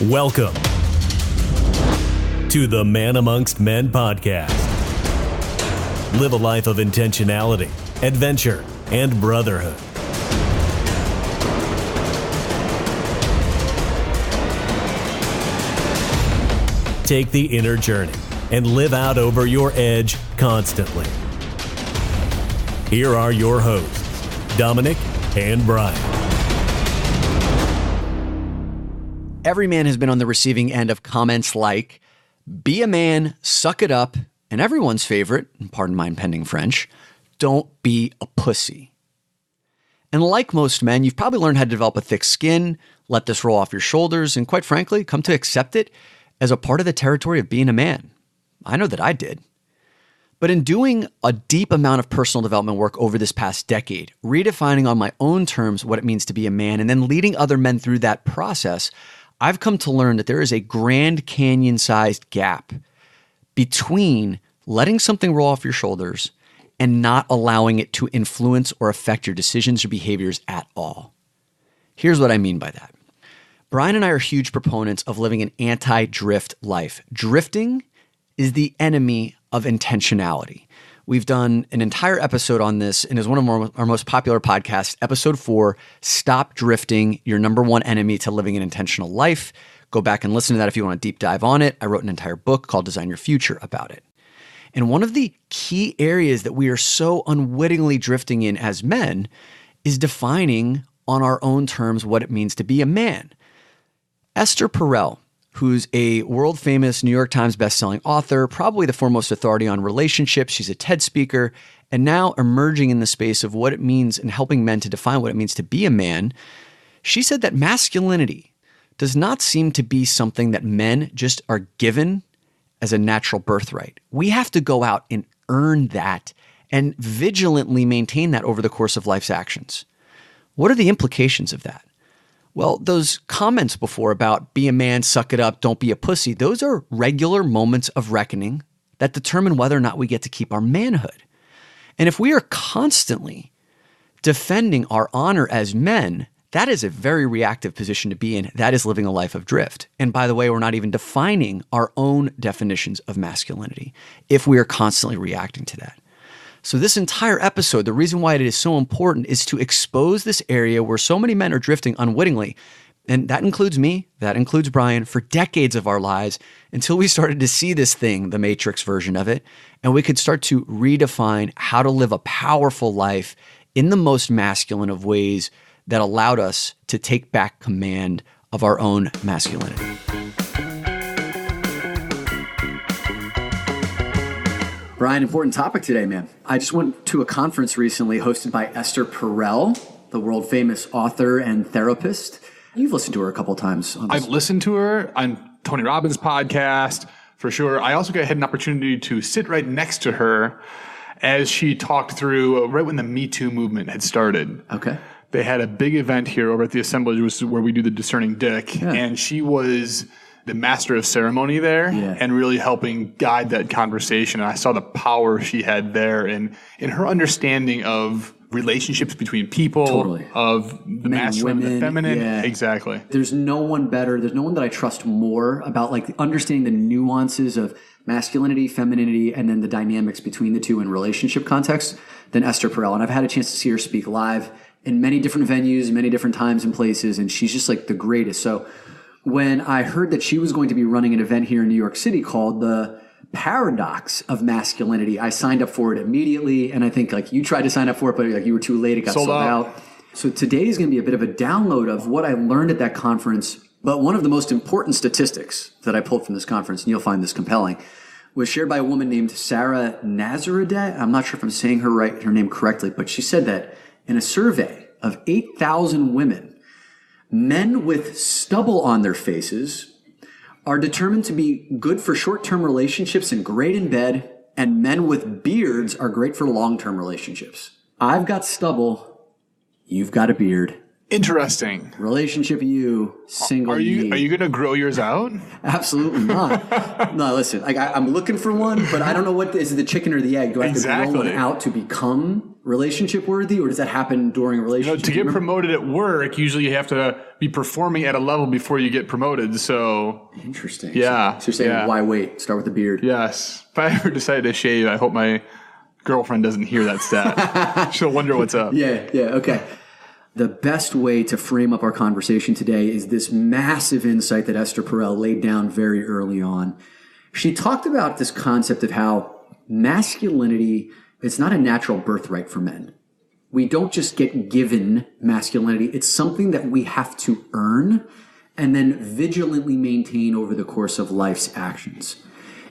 Welcome to the Man Amongst Men podcast. Live a life of intentionality, adventure, and brotherhood. Take the inner journey and live out over your edge constantly. Here are your hosts, Dominic and Brian. Every man has been on the receiving end of comments like, be a man, suck it up, and everyone's favorite, and pardon my impending French, don't be a pussy. And like most men, you've probably learned how to develop a thick skin, let this roll off your shoulders, and quite frankly, come to accept it as a part of the territory of being a man. I know that I did. But in doing a deep amount of personal development work over this past decade, redefining on my own terms what it means to be a man, and then leading other men through that process, I've come to learn that there is a Grand Canyon-sized gap between letting something roll off your shoulders and not allowing it to influence or affect your decisions or behaviors at all. Here's what I mean by that. Brian and I are huge proponents of living an anti-drift life. Drifting is the enemy of intentionality. We've done an entire episode on this, and is one of our most popular podcasts, episode 4, Stop Drifting, Your Number One Enemy to Living an Intentional Life. Go back and listen to that if you want a deep dive on it. I wrote an entire book called Design Your Future about it. And one of the key areas that we are so unwittingly drifting in as men is defining on our own terms what it means to be a man. Esther Perel, who's a world-famous New York Times bestselling author, probably the foremost authority on relationships. She's a TED speaker, and now emerging in the space of what it means and helping men to define what it means to be a man. She said that masculinity does not seem to be something that men just are given as a natural birthright. We have to go out and earn that and vigilantly maintain that over the course of life's actions. What are the implications of that? Well, those comments before about be a man, suck it up, don't be a pussy, those are regular moments of reckoning that determine whether or not we get to keep our manhood. And if we are constantly defending our honor as men, that is a very reactive position to be in. That is living a life of drift. And by the way, we're not even defining our own definitions of masculinity if we are constantly reacting to that. So this entire episode, the reason why it is so important is to expose this area where so many men are drifting unwittingly. And that includes me, that includes Brian, for decades of our lives until we started to see this thing, the Matrix version of it, and we could start to redefine how to live a powerful life in the most masculine of ways that allowed us to take back command of our own masculinity. Brian, important topic today, man. I just went to a conference recently hosted by Esther Perel, the world-famous author and therapist. You've listened to her a couple of times. I've listened to her on Tony Robbins' podcast, for sure. I also had an opportunity to sit right next to her as she talked through right when the Me Too movement had started. Okay. They had a big event here over at the Assemblage, which is where we do the Discerning Dick, Yeah. and she was the master of ceremony there, Yeah. and really helping guide that conversation. And I saw the power she had there in her understanding of relationships between people, Totally. of the masculine and the feminine. Yeah. Exactly. There's no one better. There's no one that I trust more about like understanding the nuances of masculinity, femininity, and then the dynamics between the two in relationship context than Esther Perel. And I've had a chance to see her speak live in many different venues, many different times and places, and she's just like the greatest. So when I heard that she was going to be running an event here in New York City called the Paradox of Masculinity, I signed up for it immediately. And I think like you tried to sign up for it, but like you were too late. It got sold out. So today is going to be a bit of a download of what I learned at that conference. But one of the most important statistics that I pulled from this conference, and you'll find this compelling, was shared by a woman named Sarah Nazaradeh. I'm not sure if I'm saying her name correctly, but she said that in a survey of 8,000 women, men with stubble on their faces are determined to be good for short-term relationships and great in bed, and men with beards are great for long-term relationships. I've got stubble. You've got a beard. Interesting. Relationship you, single Are you me. going to grow yours out? Absolutely not. No, listen, I'm looking for one, but I don't know what is the chicken or the egg. Do I have to grow one out to become relationship worthy, or does that happen during a relationship? To get promoted at work, usually you have to be performing at a level before you get promoted. So interesting. Yeah. So you're saying, why wait? Start with the beard. Yes. If I ever decided to shave, I hope my girlfriend doesn't hear that stat. She'll wonder what's up. Yeah. Okay. The best way to frame up our conversation today is this massive insight that Esther Perel laid down very early on. She talked about this concept of how masculinity is not a natural birthright for men. We don't just get given masculinity. It's something that we have to earn and then vigilantly maintain over the course of life's actions.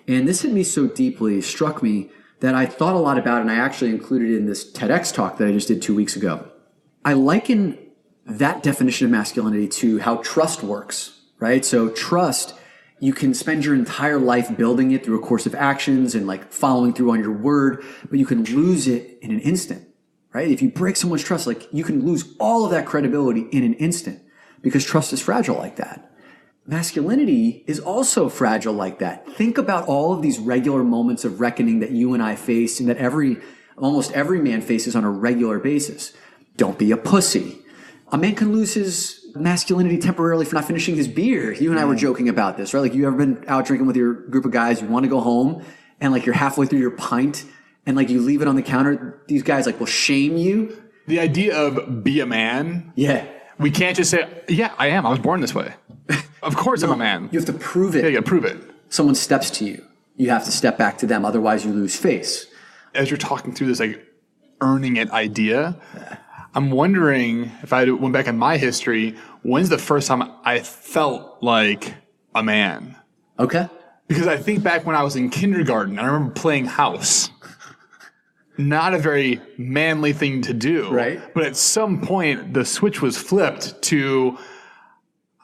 And this hit me so deeply, struck me, that I thought a lot about, and I actually included it in this TEDx talk that I just did 2 weeks ago. I liken that definition of masculinity to how trust works, right? So trust, you can spend your entire life building it through a course of actions and like following through on your word, but you can lose it in an instant, right? If you break someone's trust, like you can lose all of that credibility in an instant because trust is fragile like that. Masculinity is also fragile like that. Think about all of these regular moments of reckoning that you and I face and that almost every man faces on a regular basis. Don't be a pussy. A man can lose his masculinity temporarily for not finishing his beer. You and I were joking about this, right? Like you ever been out drinking with your group of guys, you want to go home and like you're halfway through your pint and like you leave it on the counter. These guys like will shame you. The idea of be a man. Yeah. We can't just say, yeah, I am. I was born this way. Of course I'm a man. You have to prove it. Yeah, you got to prove it. Someone steps to you. You have to step back to them. Otherwise you lose face. As you're talking through this like earning it idea, I'm wondering if I went back in my history, when's the first time I felt like a man? Okay. Because I think back when I was in kindergarten, I remember playing house. Not a very manly thing to do. Right. But at some point, the switch was flipped to,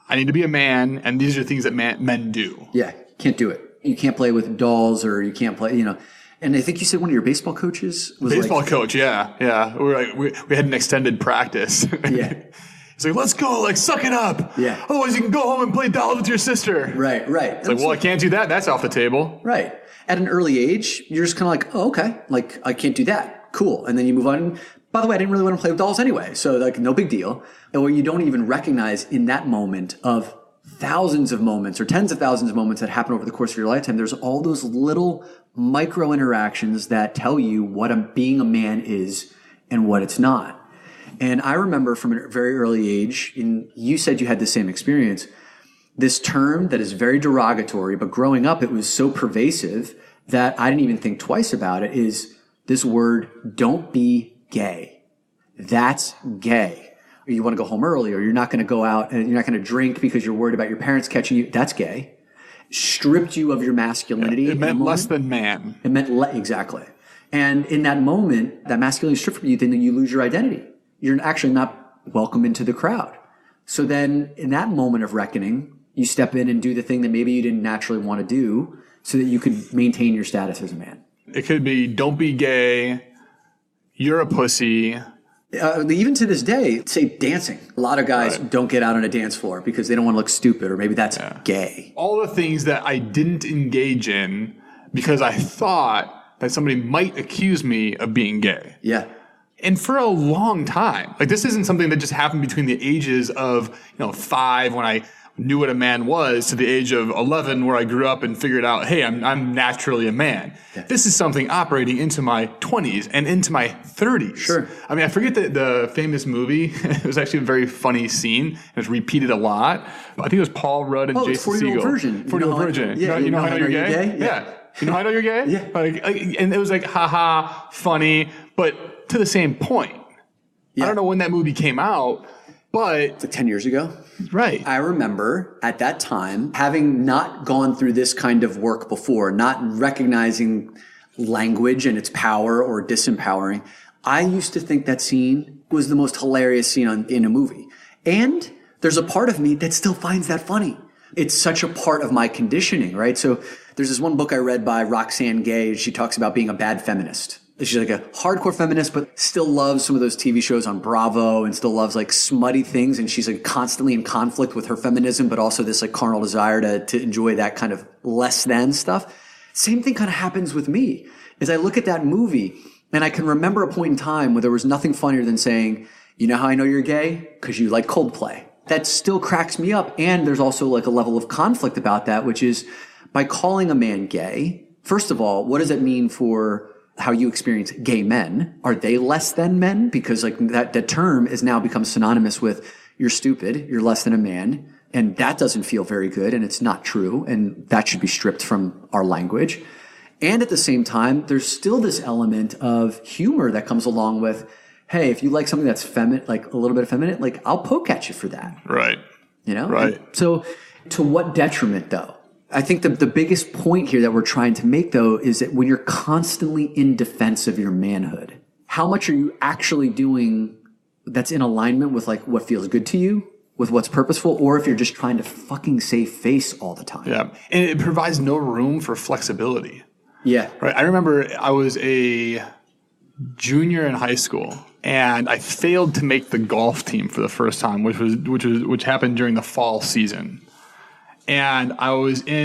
I need to be a man, and these are things that men do. Yeah, you can't do it. You can't play with dolls, or you can't play, And I think you said one of your baseball coaches was baseball coach, yeah. We had an extended practice. Yeah. He's like, let's go, like, suck it up. Yeah. Otherwise, you can go home and play dolls with your sister. Right. It's like, well, I can't do that. That's off the table. Right. At an early age, you're just kind of like, oh, okay, like, I can't do that. Cool. And then you move on. By the way, I didn't really want to play with dolls anyway. So, like, no big deal. And what you don't even recognize in that moment of thousands of moments or tens of thousands of moments that happen over the course of your lifetime, there's all those little micro interactions that tell you what being a man is and what it's not. And I remember from a very early age, and you said you had the same experience, this term that is very derogatory, but growing up, it was so pervasive that I didn't even think twice about it, is this word, don't be gay. That's gay. Or you want to go home early, or you're not going to go out and you're not going to drink because you're worried about your parents catching you. That's gay. Stripped you of your masculinity. It meant less than man. It meant exactly. And in that moment, that masculinity stripped from you, then you lose your identity. You're actually not welcome into the crowd. So then in that moment of reckoning, you step in and do the thing that maybe you didn't naturally want to do so that you could maintain your status as a man. It could be, don't be gay, you're a pussy. Even to this day, say dancing. A lot of guys don't get out on a dance floor because they don't want to look stupid, or maybe that's gay. All the things that I didn't engage in because I thought that somebody might accuse me of being gay. Yeah. And for a long time, like this isn't something that just happened between the ages of 5 when I knew what a man was to the age of 11 where I grew up and figured out, hey, I'm naturally a man. Yeah. This is something operating into my 20s and into my 30s. Sure. I mean, I forget the famous movie. It was actually a very funny scene. And it's repeated a lot. I think it was Paul Rudd and Jason Segel. 40-Year-Old Virgin. 40-Year-Old Virgin. Yeah, you know how I know you're gay? Yeah. You know how I know you're gay? Yeah. And it was like, haha, funny, but to the same point. Yeah. I don't know when that movie came out, but it's like 10 years ago. Right. I remember at that time having not gone through this kind of work before, not recognizing language and its power or disempowering. I used to think that scene was the most hilarious scene in a movie. And there's a part of me that still finds that funny. It's such a part of my conditioning, right? So there's this one book I read by Roxane Gay. She talks about being a bad feminist. She's like a hardcore feminist, but still loves some of those TV shows on Bravo and still loves like smutty things. And she's like constantly in conflict with her feminism, but also this like carnal desire to enjoy that kind of less than stuff. Same thing kind of happens with me as I look at that movie. And I can remember a point in time where there was nothing funnier than saying, you know how I know you're gay? Because you like Coldplay. That still cracks me up. And there's also like a level of conflict about that, which is by calling a man gay, first of all, what does it mean for how you experience gay men? Are they less than men? Because like that term has now become synonymous with you're stupid, you're less than a man. And that doesn't feel very good. And it's not true. And that should be stripped from our language. And at the same time, there's still this element of humor that comes along with, hey, if you like something that's feminine, like a little bit effeminate, like I'll poke at you for that. Right. You know? Right. And so to what detriment though? I think the biggest point here that we're trying to make though is that when you're constantly in defense of your manhood, how much are you actually doing that's in alignment with like what feels good to you, with what's purposeful, or if you're just trying to fucking save face all the time? Yeah. And it provides no room for flexibility. Yeah. Right. I remember I was a junior in high school and I failed to make the golf team for the first time, which happened during the fall season. And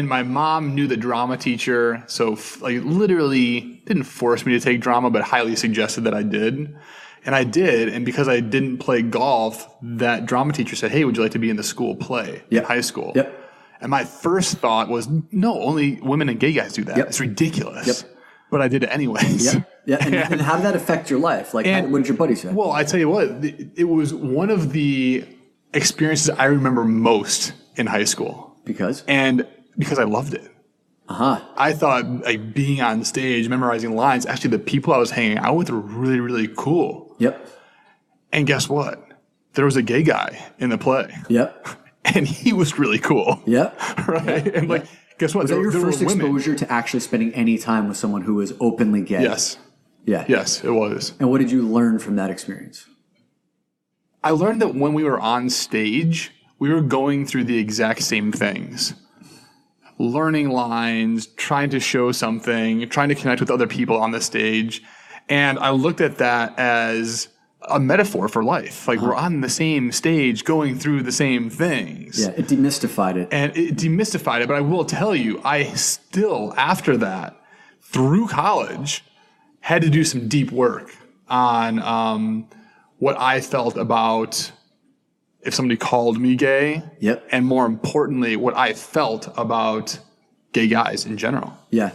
my mom knew the drama teacher. So like literally didn't force me to take drama, but highly suggested that I did. And I did. And because I didn't play golf, that drama teacher said, hey, would you like to be in the school play in high school? Yep. And my first thought was, no, only women and gay guys do that. Yep. It's ridiculous. Yep. But I did it anyways. Yeah. Yeah. And how did that affect your life? Like, what did your buddy say? Well, I tell you what, it was one of the experiences I remember most in high school. Because I loved it. I thought like being on stage, memorizing lines, actually the people I was hanging out with were really, really cool. Yep. And guess what? There was a gay guy in the play. Yep. And he was really cool. Yep. Right? And like, guess what? Was that your first exposure to actually spending any time with someone who was openly gay? Yes. Yeah. Yes, it was. And what did you learn from that experience? I learned that when we were on stage, we were going through the exact same things. Learning lines, trying to show something, trying to connect with other people on the stage. And I looked at that as a metaphor for life. Like we're on the same stage going through the same things. Yeah, it demystified it. And it demystified it. But I will tell you, I still, after that, through college, had to do some deep work on what I felt about if somebody called me gay. Yep. And more importantly, what I felt about gay guys in general. Yeah.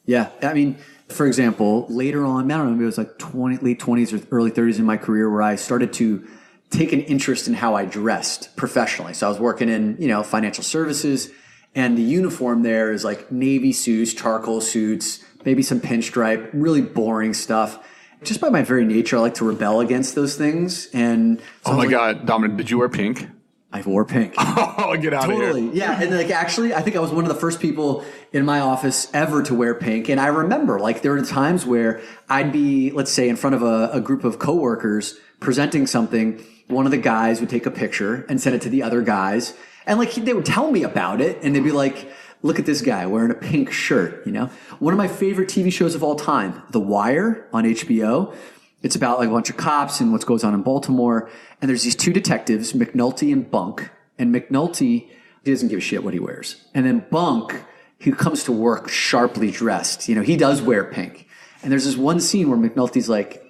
Yeah. I mean, for example, later on, I don't know, maybe it was like late 20s or early 30s in my career where I started to take an interest in how I dressed professionally. So I was working in, financial services, and the uniform there is like navy suits, charcoal suits, maybe some pinstripe, really boring stuff. Just by my very nature, I like to rebel against those things. And so oh my God, Dominic, did you wear pink? I wore pink. Oh, get out of here. Totally. Yeah. And like, actually, I think I was one of the first people in my office ever to wear pink. And I remember like there were times where I'd be, let's say, in front of a group of coworkers presenting something. One of the guys would take a picture and send it to the other guys. And like, they would tell me about it. And they'd be like, look at this guy wearing a pink shirt, One of my favorite TV shows of all time, The Wire on HBO. It's about like a bunch of cops and what goes on in Baltimore. And there's these two detectives, McNulty and Bunk. And McNulty, he doesn't give a shit what he wears. And then Bunk, he comes to work sharply dressed. He does wear pink. And there's this one scene where McNulty's like,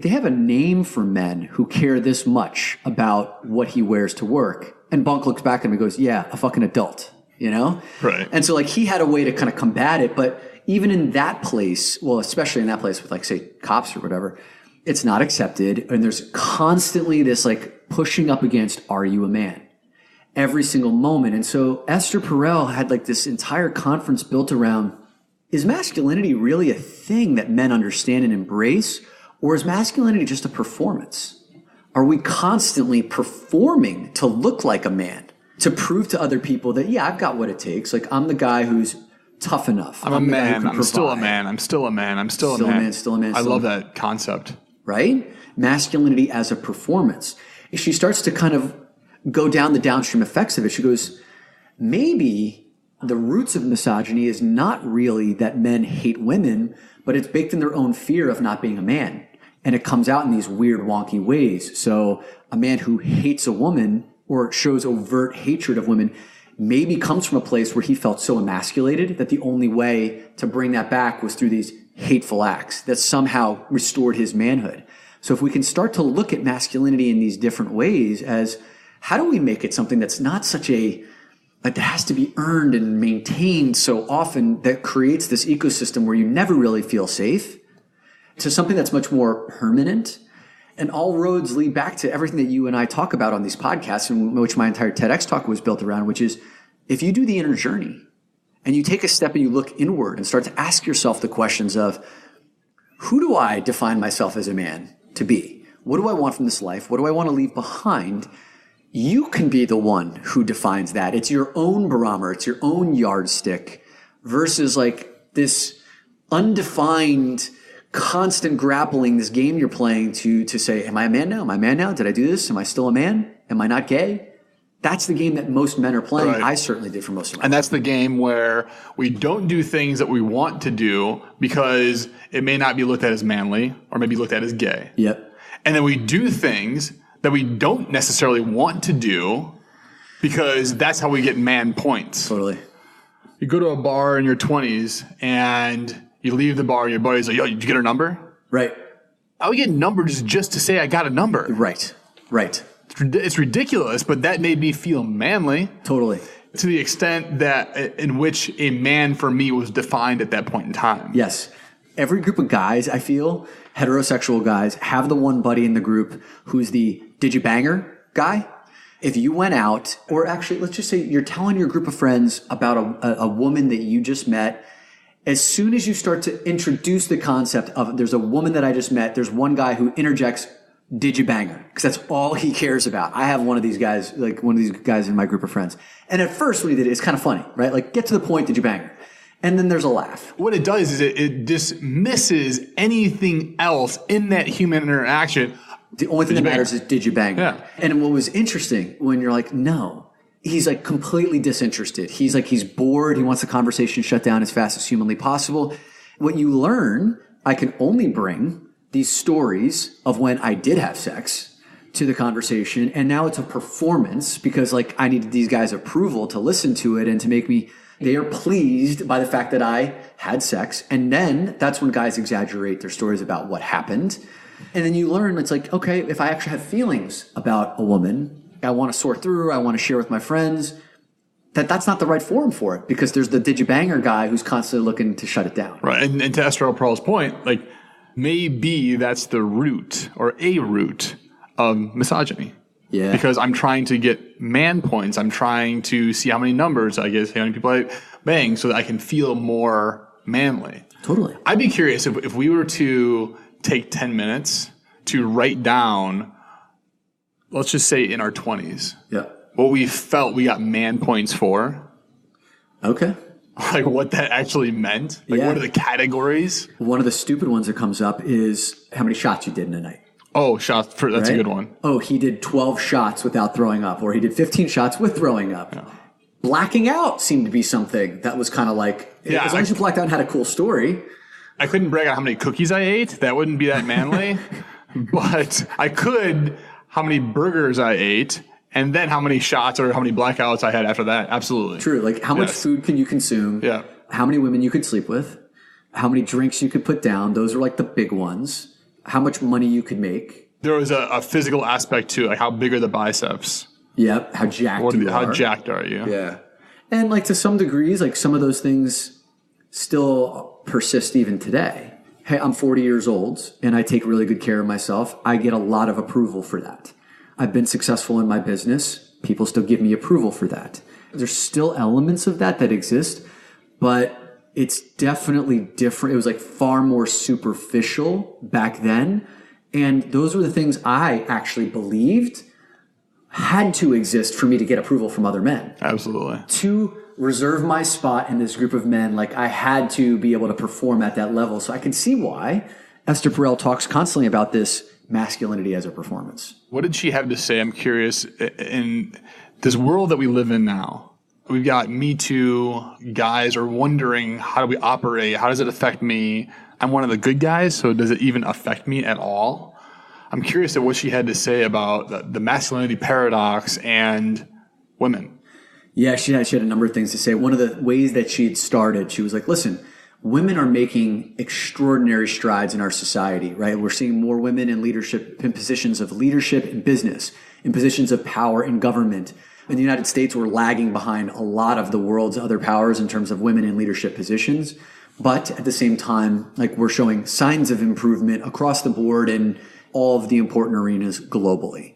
they have a name for men who care this much about what he wears to work. And Bunk looks back at him and goes, yeah, a fucking adult, Right. And so like he had a way to kind of combat it. But even in that place, well, especially in that place with like, say, cops or whatever, it's not accepted. And there's constantly this like pushing up against, are you a man? Every single moment. And so Esther Perel had like this entire conference built around, is masculinity really a thing that men understand and embrace? Or is masculinity just a performance? Are we constantly performing to look like a man, to prove to other people that, yeah, I've got what it takes. Like I'm the guy who's tough enough. I'm a man. I'm still a man. I'm still a man. I'm still a man. Still a man. I love that concept. Right? Masculinity as a performance. She starts to kind of go down the downstream effects of it. She goes, maybe the roots of misogyny is not really that men hate women, but it's baked in their own fear of not being a man. And it comes out in these weird, wonky ways. So a man who hates a woman or shows overt hatred of women maybe comes from a place where he felt so emasculated that the only way to bring that back was through these hateful acts that somehow restored his manhood. So if we can start to look at masculinity in these different ways as how do we make it something that's not such a, like that has to be earned and maintained so often that creates this ecosystem where you never really feel safe, to something that's much more permanent. And all roads lead back to everything that you and I talk about on these podcasts, and which my entire TEDx talk was built around, which is if you do the inner journey and you take a step and you look inward and start to ask yourself the questions of, who do I define myself as a man to be? What do I want from this life? What do I want to leave behind? You can be the one who defines that. It's your own barometer. It's your own yardstick versus like this undefined constant grappling, this game you're playing to say, am I a man now? Am I a man now? Did I do this? Am I still a man? Am I not gay? That's the game that most men are playing. Right. I certainly did for most of my life. And that's the game where we don't do things that we want to do because it may not be looked at as manly or maybe looked at as gay. Yep. And then we do things that we don't necessarily want to do because that's how we get man points. Totally. You go to a bar in your 20s and you leave the bar, your buddy's like, yo, did you get her number? Right. I would get numbers just to say I got a number. Right. Right. It's ridiculous, but that made me feel manly. Totally. To the extent that in which a man for me was defined at that point in time. Yes. Every group of guys, I feel, heterosexual guys, have the one buddy in the group who's the did you banger guy. If you went out, or actually, let's just say you're telling your group of friends about a woman that you just met. As soon as you start to introduce the concept of there's a woman that I just met, there's one guy who interjects, did you bang her? Because that's all he cares about. I have one of these guys in my group of friends. And at first when he did it, it's kind of funny, right? Like, get to the point, did you bang her? And then there's a laugh. What it does is it dismisses anything else in that human interaction. The only thing that matters is did you bang her? Yeah. And what was interesting when you're like, no. He's like completely disinterested. He's bored. He wants the conversation shut down as fast as humanly possible. What you learn, I can only bring these stories of when I did have sex to the conversation. And now it's a performance because like I needed these guys' approval to listen to it and to make me, they are pleased by the fact that I had sex. And then that's when guys exaggerate their stories about what happened. And then you learn, it's like, okay, if I actually have feelings about a woman, I want to sort through, I want to share with my friends, that's not the right forum for it because there's the did you banger guy who's constantly looking to shut it down. Right. And to Esther Perel's point, like maybe that's the root or a root of misogyny. Yeah. Because I'm trying to get man points. I'm trying to see how many numbers I get, how many people I bang so that I can feel more manly. Totally. I'd be curious if we were to take 10 minutes to write down, let's just say in our 20s, what we felt we got man points for. Okay. Like what that actually meant. Like what are the categories? One of the stupid ones that comes up is how many shots you did in a night. Oh, shots. That's a good one. Oh, he did 12 shots without throwing up, or he did 15 shots with throwing up. Yeah. Blacking out seemed to be something that was kind of like, as long as you blacked out and had a cool story. I couldn't brag on how many cookies I ate. That wouldn't be that manly. But I could how many burgers I ate, and then how many shots or how many blackouts I had after that. Absolutely. True. Like how much food can you consume? Yeah. How many women you could sleep with? How many drinks you could put down? Those are like the big ones. How much money you could make. There was a physical aspect too, like how big are the biceps? Yep. How jacked you are. How jacked are you? Yeah. And like to some degrees, like some of those things still persist even today. Hey, I'm 40 years old and I take really good care of myself. I get a lot of approval for that. I've been successful in my business. People still give me approval for that. There's still elements of that exist, but it's definitely different. It was like far more superficial back then. And those were the things I actually believed had to exist for me to get approval from other men. Absolutely. To reserve my spot in this group of men, like I had to be able to perform at that level. So I can see why Esther Perel talks constantly about this masculinity as a performance. What did she have to say? I'm curious. In this world that we live in now, we've got Me Too, guys are wondering, how do we operate? How does it affect me? I'm one of the good guys, so does it even affect me at all? I'm curious at what she had to say about the masculinity paradox and women. Yeah, she had a number of things to say. One of the ways that she had started, she was like, listen, women are making extraordinary strides in our society, right? We're seeing more women in leadership, in positions of leadership in business, in positions of power in government. In the United States, we're lagging behind a lot of the world's other powers in terms of women in leadership positions. But at the same time, like, we're showing signs of improvement across the board in all of the important arenas globally.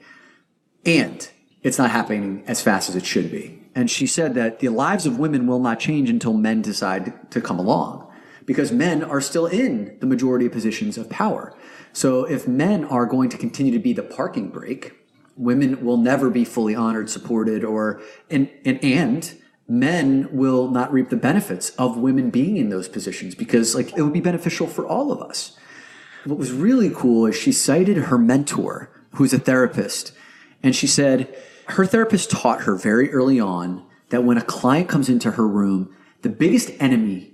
And it's not happening as fast as it should be. And she said that the lives of women will not change until men decide to come along, because men are still in the majority of positions of power. So if men are going to continue to be the parking brake, women will never be fully honored, supported, and men will not reap the benefits of women being in those positions, because like it would be beneficial for all of us. What was really cool is she cited her mentor, who's a therapist, and she said her therapist taught her very early on that when a client comes into her room, the biggest enemy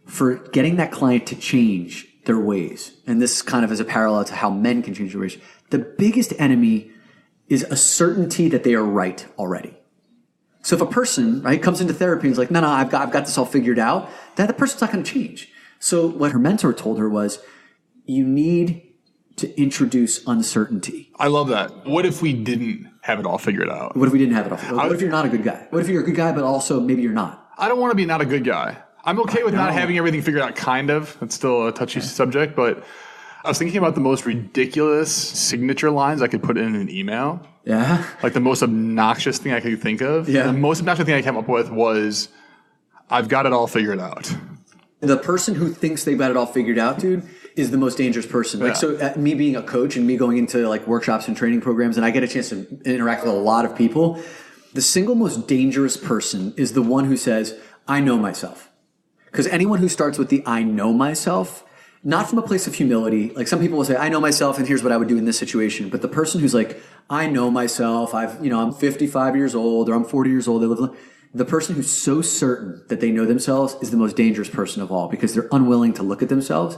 for getting that client to change their ways, and this kind of is a parallel to how men can change their ways, the biggest enemy is a certainty that they are right already. So if a person, right, comes into therapy and is like, no, I've got this all figured out, that the person's not going to change. So what her mentor told her was, you need to introduce uncertainty. I love that. What if we didn't have it all figured out? What if we didn't have it all figured out? What if you're not a good guy? What if you're a good guy, but also maybe you're not? I don't want to be not a good guy. I'm okay with not having everything figured out, kind of. It's still a touchy subject, but I was thinking about the most ridiculous signature lines I could put in an email. Yeah. Like the most obnoxious thing I could think of. Yeah. The most obnoxious thing I came up with was, I've got it all figured out. The person who thinks they've got it all figured out, dude, is the most dangerous person. Like, so me being a coach and me going into like workshops and training programs, and I get a chance to interact with a lot of people, the single most dangerous person is the one who says, I know myself. Because anyone who starts with the I know myself, not from a place of humility, like some people will say, I know myself and here's what I would do in this situation. But the person who's like, I know myself, I'm 55 years old or I'm 40 years old, the person who's so certain that they know themselves is the most dangerous person of all, because they're unwilling to look at themselves.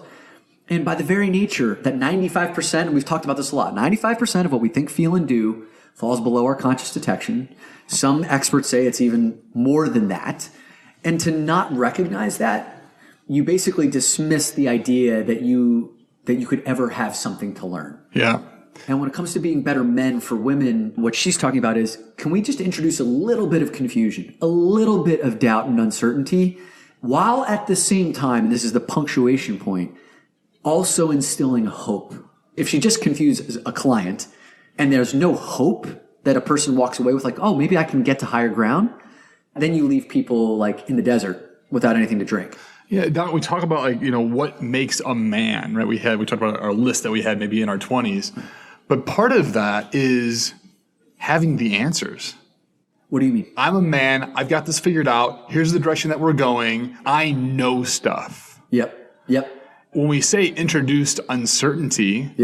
And by the very nature that 95%, and we've talked about this a lot, 95% of what we think, feel, and do falls below our conscious detection. Some experts say it's even more than that. And to not recognize that, you basically dismiss the idea that you could ever have something to learn. Yeah. And when it comes to being better men for women, what she's talking about is, can we just introduce a little bit of confusion, a little bit of doubt and uncertainty, while at the same time, and this is the punctuation point, also instilling hope. If she just confuses a client and there's no hope that a person walks away with, like, oh, maybe I can get to higher ground, then you leave people like in the desert without anything to drink. Yeah, Don, we talk about like, what makes a man, right? We talked about our list that we had maybe in our 20s. But part of that is having the answers. What do you mean? I'm a man. I've got this figured out. Here's the direction that we're going. I know stuff. Yep. When we say introduced uncertainty,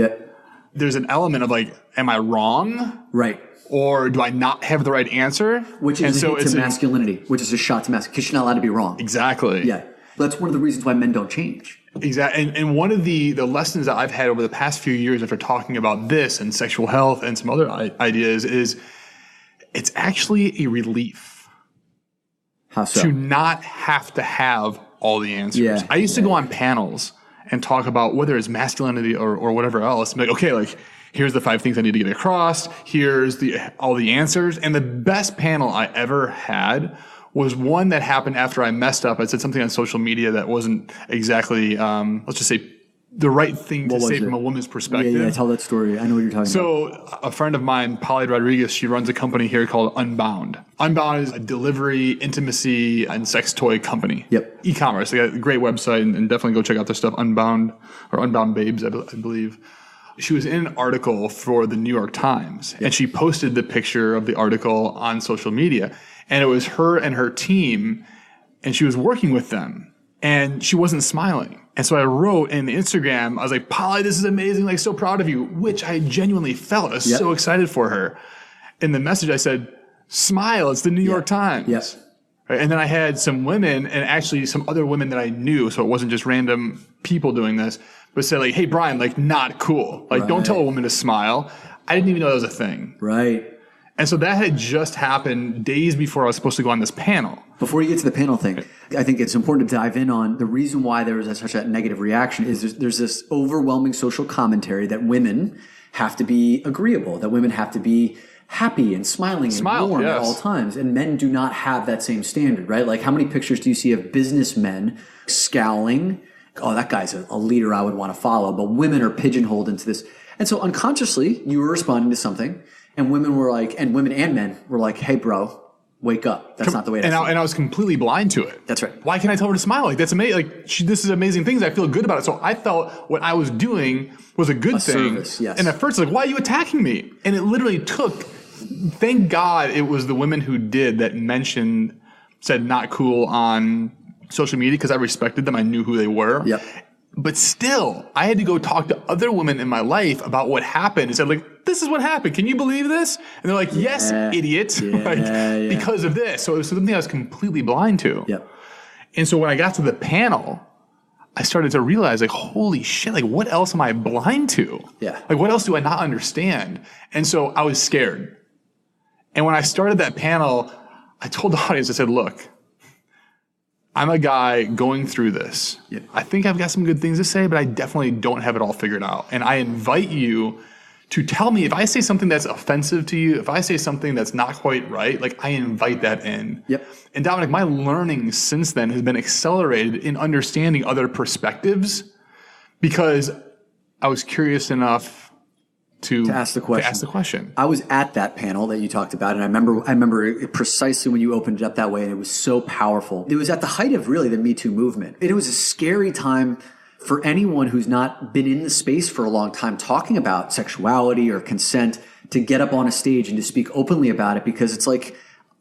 there's an element of like, am I wrong? Right. Or do I not have the right answer? Which is a hit to masculinity, which is a shot to masculinity, because you're not allowed to be wrong. Exactly. Yeah. That's one of the reasons why men don't change. Exactly. And one of the lessons that I've had over the past few years after talking about this and sexual health and some other ideas is it's actually a relief. How so? To not have to have all the answers. Yeah. I used to go on panels and talk about whether it's masculinity or whatever else. And be like, okay, like, here's the 5 things I need to get across. Here's all the answers. And the best panel I ever had was one that happened after I messed up. I said something on social media that wasn't exactly, let's just say, the right thing to say from a woman's perspective. Yeah, tell that story. I know what you're talking about. So a friend of mine, Polly Rodriguez, she runs a company here called Unbound. Unbound is a delivery, intimacy, and sex toy company. Yep. E-commerce. They got a great website, and definitely go check out their stuff, Unbound, or Unbound Babes, I believe. She was in an article for the New York Times, and she posted the picture of the article on social media. And it was her and her team, and she was working with them, and she wasn't smiling. And so I wrote in Instagram, I was like, Polly, this is amazing, like, so proud of you, which I genuinely felt. I was so excited for her. In the message, I said, smile, it's the New York Times. Yes. Right? And then I had some women, and actually some other women that I knew, so it wasn't just random people doing this, but said like, hey, Brian, like, not cool. Like, don't tell a woman to smile. I didn't even know that was a thing. Right. And so that had just happened days before I was supposed to go on this panel. Before you get to the panel thing, I think it's important to dive in on the reason why there was such a negative reaction is there's this overwhelming social commentary that women have to be agreeable, that women have to be happy and smiling and warm at all times. And men do not have that same standard, right? Like how many pictures do you see of businessmen scowling? Oh, that guy's a leader I would want to follow. But women are pigeonholed into this. And so unconsciously, you were responding to something. And women were like, and women and men were like, hey, bro, wake up. That's not the way to and I was completely blind to it. That's right. Why can't I tell her to smile? Like, that's amazing. Like, this is amazing things. I feel good about it. So I felt what I was doing was a good thing. Service, yes. And at first, like, why are you attacking me? And it literally took, thank God it was the women who said not cool on social media because I respected them. I knew who they were. Yep. But still, I had to go talk to other women in my life about what happened and said, like, this is what happened. Can you believe this? And they're like, yes, idiot. Because of this. So it was something I was completely blind to. Yep. And so when I got to the panel, I started to realize, like, holy shit, like, what else am I blind to? Yeah. Like, what else do I not understand? And so I was scared. And when I started that panel, I told the audience, I said, look, I'm a guy going through this. Yep. I think I've got some good things to say, but I definitely don't have it all figured out. And I invite you to tell me if I say something that's offensive to you, if I say something that's not quite right, like I invite that in. Yep. And Dominic, my learning since then has been accelerated in understanding other perspectives because I was curious enough to ask the question. I was at that panel that you talked about, and I remember it precisely when you opened it up that way, and it was so powerful. It was at the height of really the Me Too movement. It was a scary time for anyone who's not been in the space for a long time talking about sexuality or consent to get up on a stage and to speak openly about it, because it's like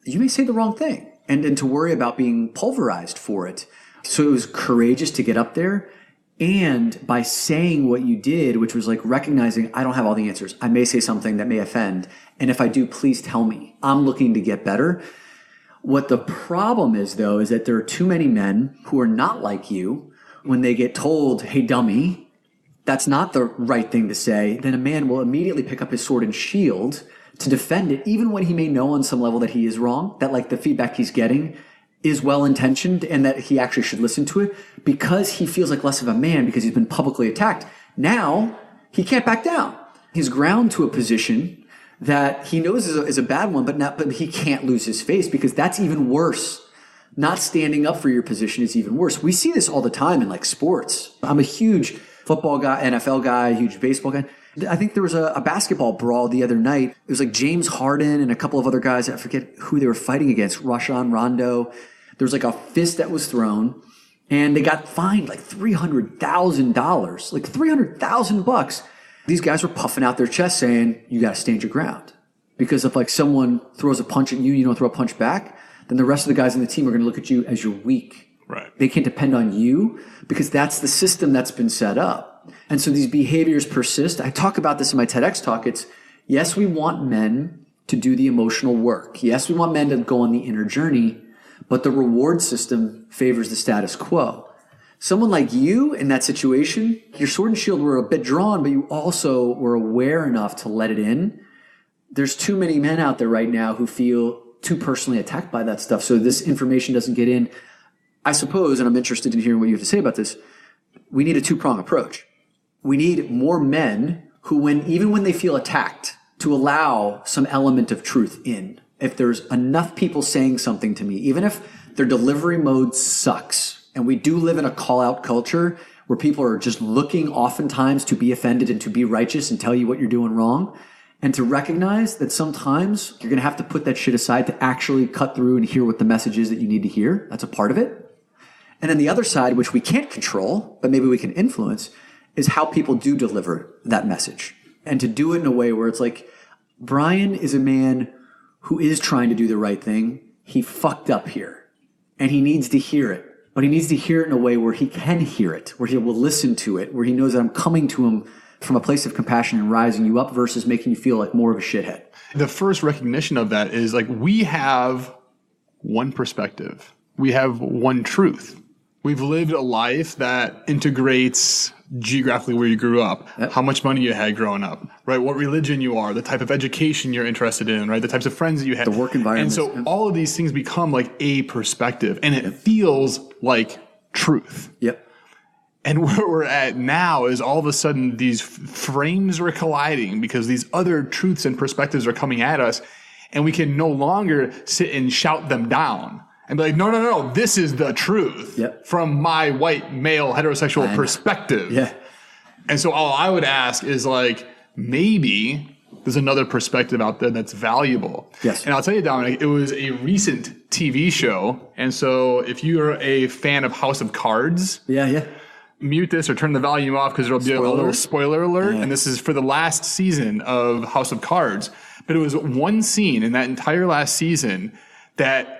you may say the wrong thing and to worry about being pulverized for it. So it was courageous to get up there. And by saying what you did, which was like recognizing I don't have all the answers. I may say something that may offend. And if I do, please tell me. I'm looking to get better. What the problem is, though, is that there are too many men who are not like you. When they get told, hey, dummy, that's not the right thing to say, then a man will immediately pick up his sword and shield to defend it, even when he may know on some level that he is wrong, that like the feedback he's getting is well-intentioned and that he actually should listen to it, because he feels like less of a man because he's been publicly attacked. Now he can't back down. He's ground to a position that he knows is a bad one, but he can't lose his face, because that's even worse. Not standing up for your position is even worse. We see this all the time in like sports. I'm a huge football guy, NFL guy, huge baseball guy. I think there was a basketball brawl the other night. It was like James Harden and a couple of other guys. I forget who they were fighting against. Rajon Rondo. There was like a fist that was thrown, and they got fined like $300,000, like $300,000. These guys were puffing out their chest saying, you got to stand your ground. Because if like someone throws a punch at you, you don't throw a punch back, then the rest of the guys on the team are going to look at you as you're weak. Right. They can't depend on you because that's the system that's been set up. And so these behaviors persist. I talk about this in my TEDx talk. It's, yes, we want men to do the emotional work. Yes, we want men to go on the inner journey, but the reward system favors the status quo. Someone like you in that situation, your sword and shield were a bit drawn, but you also were aware enough to let it in. There's too many men out there right now who feel too personally attacked by that stuff. So this information doesn't get in. I suppose, and I'm interested in hearing what you have to say about this, we need a two-prong approach. We need more men who, even when they feel attacked, to allow some element of truth in. If there's enough people saying something to me, even if their delivery mode sucks, and we do live in a call-out culture where people are just looking oftentimes to be offended and to be righteous and tell you what you're doing wrong, and to recognize that sometimes you're going to have to put that shit aside to actually cut through and hear what the message is that you need to hear. That's a part of it. And then the other side, which we can't control, but maybe we can influence, is how people do deliver that message. And to do it in a way where it's like, Brian is a man who is trying to do the right thing. He fucked up here. And he needs to hear it. But he needs to hear it in a way where he can hear it, where he will listen to it, where he knows that I'm coming to him from a place of compassion and rising you up versus making you feel like more of a shithead. The first recognition of that is like, we have one perspective. We have one truth. We've lived a life that integrates geographically where you grew up, how much money you had growing up, right? What religion you are, the type of education you're interested in, right? The types of friends that you had. The work environment. And so all of these things become like a perspective, and it feels like truth. Yep. And where we're at now is all of a sudden these frames are colliding because these other truths and perspectives are coming at us, and we can no longer sit and shout them down and be like, no, this is the truth from my white male heterosexual perspective. Yeah. And so all I would ask is like, maybe there's another perspective out there that's valuable. Yes. And I'll tell you, Dominic, it was a recent TV show. And so if you're a fan of House of Cards, mute this or turn the volume off because there'll be a little spoiler alert. And this is for the last season of House of Cards. But it was one scene in that entire last season that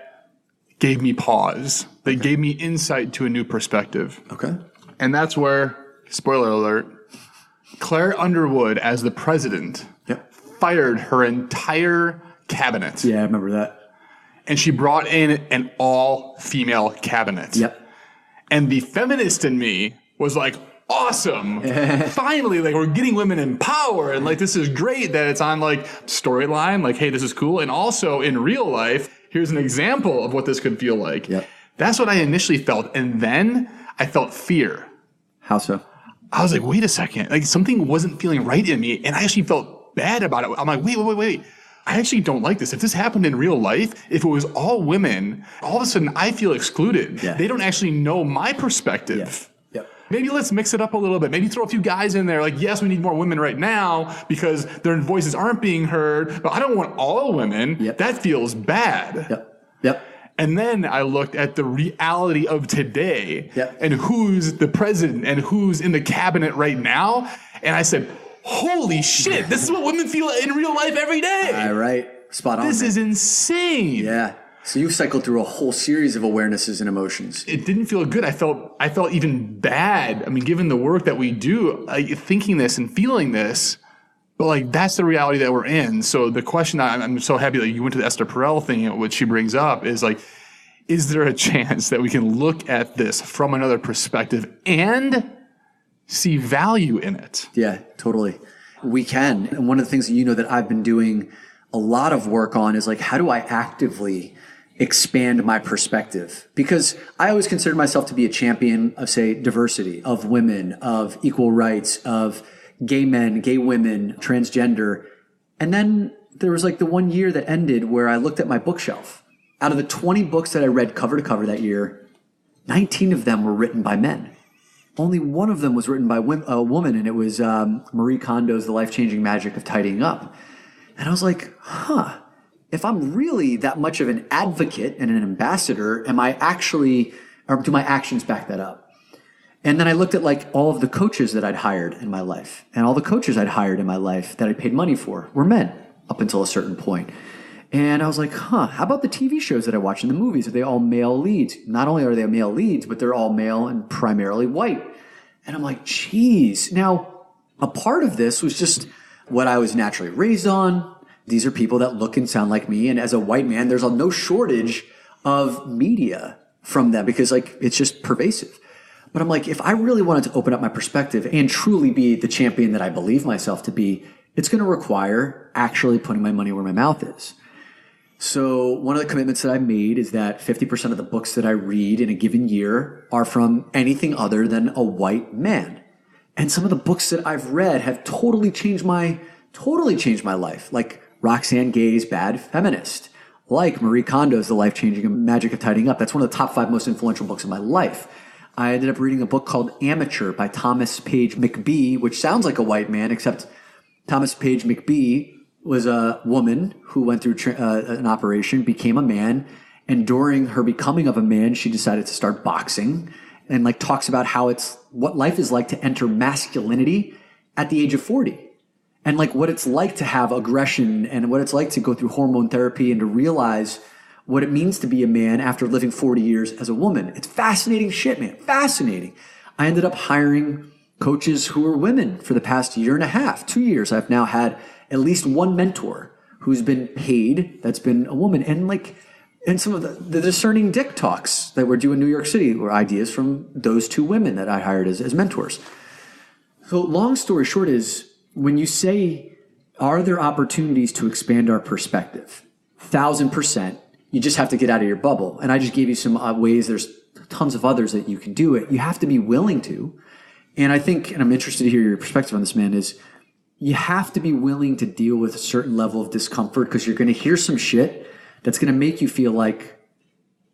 gave me pause. They gave me insight to a new perspective. Okay. And that's where, spoiler alert, Claire Underwood as the president fired her entire cabinet. Yeah, I remember that. And she brought in an all-female cabinet. Yep. And the feminist in me was like, awesome. Finally, like, we're getting women in power. And like, this is great that it's on like storyline. Like, hey, this is cool. And also in real life, here's an example of what this could feel like. Yep. That's what I initially felt. And then I felt fear. How so? I was like, wait a second. Like, something wasn't feeling right in me. And I actually felt bad about it. I'm like, wait. I actually don't like this. If this happened in real life, if it was all women, all of a sudden I feel excluded. Yeah. They don't actually know my perspective. Yep. Maybe let's mix it up a little bit. Maybe throw a few guys in there. Like, yes, we need more women right now because their voices aren't being heard. But I don't want all women. Yep. That feels bad. Yep. And then I looked at the reality of today and who's the president and who's in the cabinet right now. And I said, holy shit, this is what women feel in real life every day. All right. Spot on. This is insane. Yeah. So you cycled through a whole series of awarenesses and emotions. It didn't feel good. I felt even bad. I mean, given the work that we do, thinking this and feeling this, but like that's the reality that we're in. So the question, I'm so happy that you went to the Esther Perel thing, which she brings up, is like, is there a chance that we can look at this from another perspective and see value in it? Yeah, totally. We can. And one of the things that I've been doing a lot of work on is like, how do I actively expand my perspective? Because I always consider myself to be a champion of, say, diversity, of women, of equal rights, of gay men, gay women, transgender. And then there was like the 1 year that ended where I looked at my bookshelf. Out of the 20 books that I read cover to cover that year, 19 of them were written by men. Only one of them was written by a woman, and it was Marie Kondo's The Life-Changing Magic of Tidying Up. And I was like, if I'm really that much of an advocate and an ambassador, am I actually, or do my actions back that up? And then I looked at like all of the coaches that I'd hired in my life, and all the coaches I'd hired in my life that I paid money for were men up until a certain point. And I was like, how about the TV shows that I watch and the movies? Are they all male leads? Not only are they male leads, but they're all male and primarily white. And I'm like, geez. Now, a part of this was just what I was naturally raised on. These are people that look and sound like me. And as a white man, there's no shortage of media from them because like it's just pervasive. But I'm like, if I really wanted to open up my perspective and truly be the champion that I believe myself to be, it's going to require actually putting my money where my mouth is. So one of the commitments that I made is that 50% of the books that I read in a given year are from anything other than a white man. And some of the books that I've read have totally changed my life. Like Roxane Gay's Bad Feminist. Like Marie Kondo's The Life-Changing Magic of Tidying Up. That's one of the top 5 most influential books in my life. I ended up reading a book called Amateur by Thomas Page McBee, which sounds like a white man, except Thomas Page McBee was a woman who went through an operation, became a man, and during her becoming of a man, she decided to start boxing and like talks about how it's what life is like to enter masculinity at the age of 40 and like what it's like to have aggression and what it's like to go through hormone therapy and to realize what it means to be a man after living 40 years as a woman. It's fascinating shit, man. Fascinating. I ended up hiring coaches who were women for the past year and a half, 2 years. I've now had at least one mentor who's been paid that's been a woman. And like, And some of the discerning dick talks that we're doing in New York City were ideas from those two women that I hired as mentors. So long story short is, when you say, are there opportunities to expand our perspective? 1,000%. You just have to get out of your bubble. And I just gave you some ways. There's tons of others that you can do it. You have to be willing to. And I think, and I'm interested to hear your perspective on this, man, is you have to be willing to deal with a certain level of discomfort, because you're going to hear some shit that's going to make you feel like,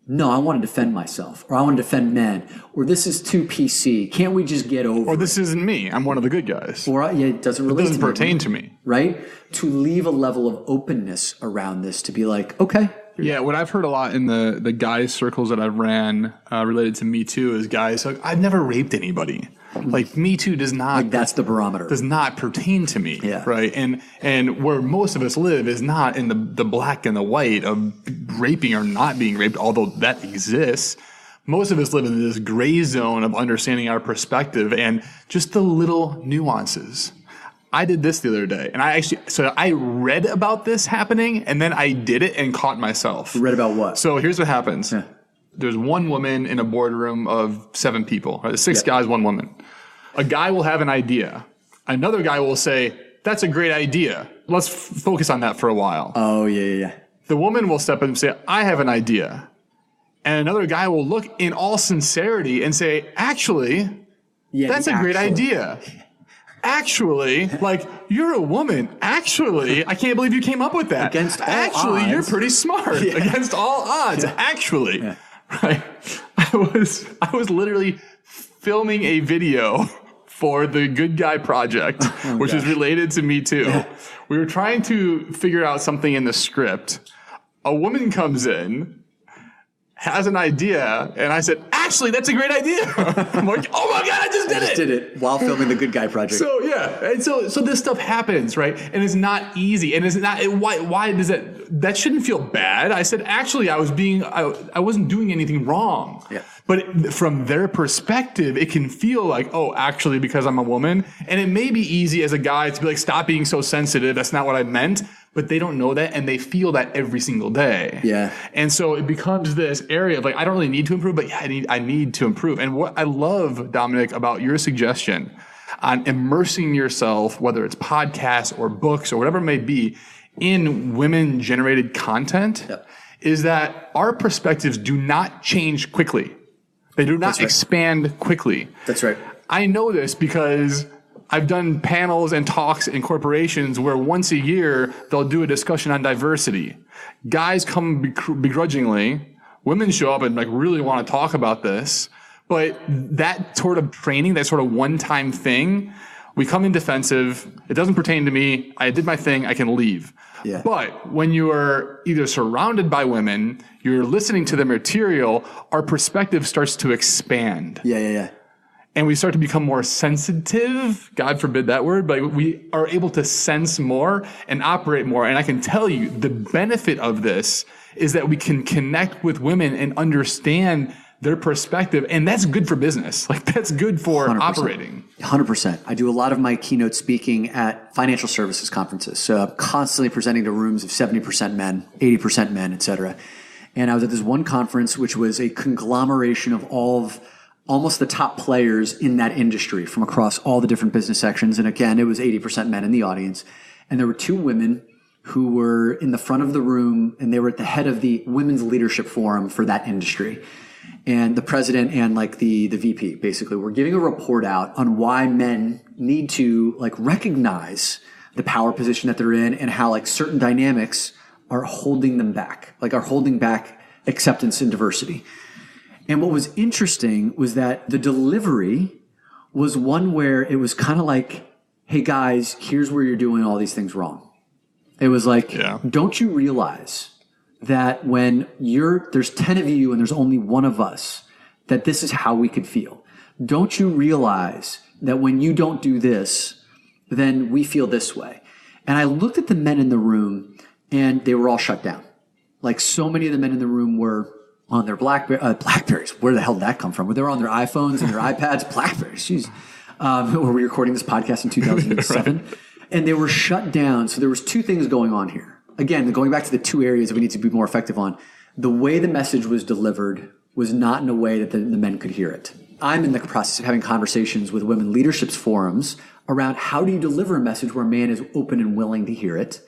no, I want to defend myself, or I want to defend men, or this is too PC. Can't we just get over Or this isn't me. I'm one of the good guys. Or it doesn't relate. It doesn't pertain to me. Right? To leave a level of openness around this, to be like, okay. Yeah, what I've heard a lot in the guys circles that I've ran related to Me Too is guys like, I've never raped anybody. Like, Me Too does not. Like, that's the barometer. Does not pertain to me. Yeah. Right. And where most of us live is not in the black and the white of raping or not being raped, although that exists. Most of us live in this gray zone of understanding our perspective and just the little nuances. I did this the other day, and I read about this happening, and then I did it and caught myself. You read about what? So here's what happens. Yeah. There's one woman in a boardroom of 7 people. Right? 6 guys, 1 woman. A guy will have an idea. Another guy will say, that's a great idea. Let's focus on that for a while. Oh, yeah. The woman will step in and say, I have an idea. And another guy will look in all sincerity and say, actually, that's a great idea. Actually, like, you're a woman. Actually, I can't believe you came up with that. Against all Actually, you're odds. pretty smart. Yeah. Against all odds. Yeah. Actually. Yeah. Right. I was literally filming a video for the Good Guy Project, which is related to Me Too. Yeah. We were trying to figure out something in the script. A woman comes in, has an idea, and I said, actually, that's a great idea. I'm like, oh my God, I just did it while filming the Good Guy Project. So, yeah. And so this stuff happens, right? And it's not easy. And it's not, why does that shouldn't feel bad. I said, actually, I wasn't doing anything wrong. Yeah. But from their perspective, it can feel like, oh, actually, because I'm a woman. And it may be easy as a guy to be like, stop being so sensitive. That's not what I meant. But they don't know that, and they feel that every single day. Yeah. And so it becomes this area of like, I don't really need to improve, but yeah, I need to improve. And what I love, Dominic, about your suggestion on immersing yourself, whether it's podcasts or books or whatever it may be, in women-generated content, is that our perspectives do not change quickly. They do not expand quickly. That's right. I know this because I've done panels and talks in corporations where once a year they'll do a discussion on diversity. Guys come begrudgingly. Women show up and like really want to talk about this. But that sort of training, that sort of one-time thing, we come in defensive. It doesn't pertain to me. I did my thing. I can leave. Yeah. But when you are either surrounded by women, you're listening to the material, our perspective starts to expand. Yeah. And we start to become more sensitive. God forbid that word, but we are able to sense more and operate more. And I can tell you the benefit of this is that we can connect with women and understand their perspective. And that's good for business. Like, that's good for 100%. operating. 100%. I do a lot of my keynote speaking at financial services conferences. So I'm constantly presenting to rooms of 70% men, 80% men, et cetera. And I was at this one conference, which was a conglomeration of all of almost the top players in that industry from across all the different business sections. And again, it was 80% men in the audience. And there were 2 women who were in the front of the room, and they were at the head of the women's leadership forum for that industry. And the president and like the VP basically were giving a report out on why men need to like recognize the power position that they're in, and how like certain dynamics are holding them back, like are holding back acceptance and diversity. And what was interesting was that the delivery was one where it was kind of like, hey guys, here's where you're doing all these things wrong. It was like, Don't you realize that when there's 10 of you and there's only one of us, that this is how we could feel? Don't you realize that when you don't do this, then we feel this way? And I looked at the men in the room, and they were all shut down. Like, so many of the men in the room were on their Blackberries. Where the hell did that come from? They were on their iPhones and their iPads. Blackberries. Jeez. Were we recording this podcast in 2007? Right. And they were shut down. So there was 2 things going on here. Again, going back to the 2 areas that we need to be more effective on. the way the message was delivered was not in a way that the men could hear it. I'm in the process of having conversations with women leaderships forums around how do you deliver a message where a man is open and willing to hear it,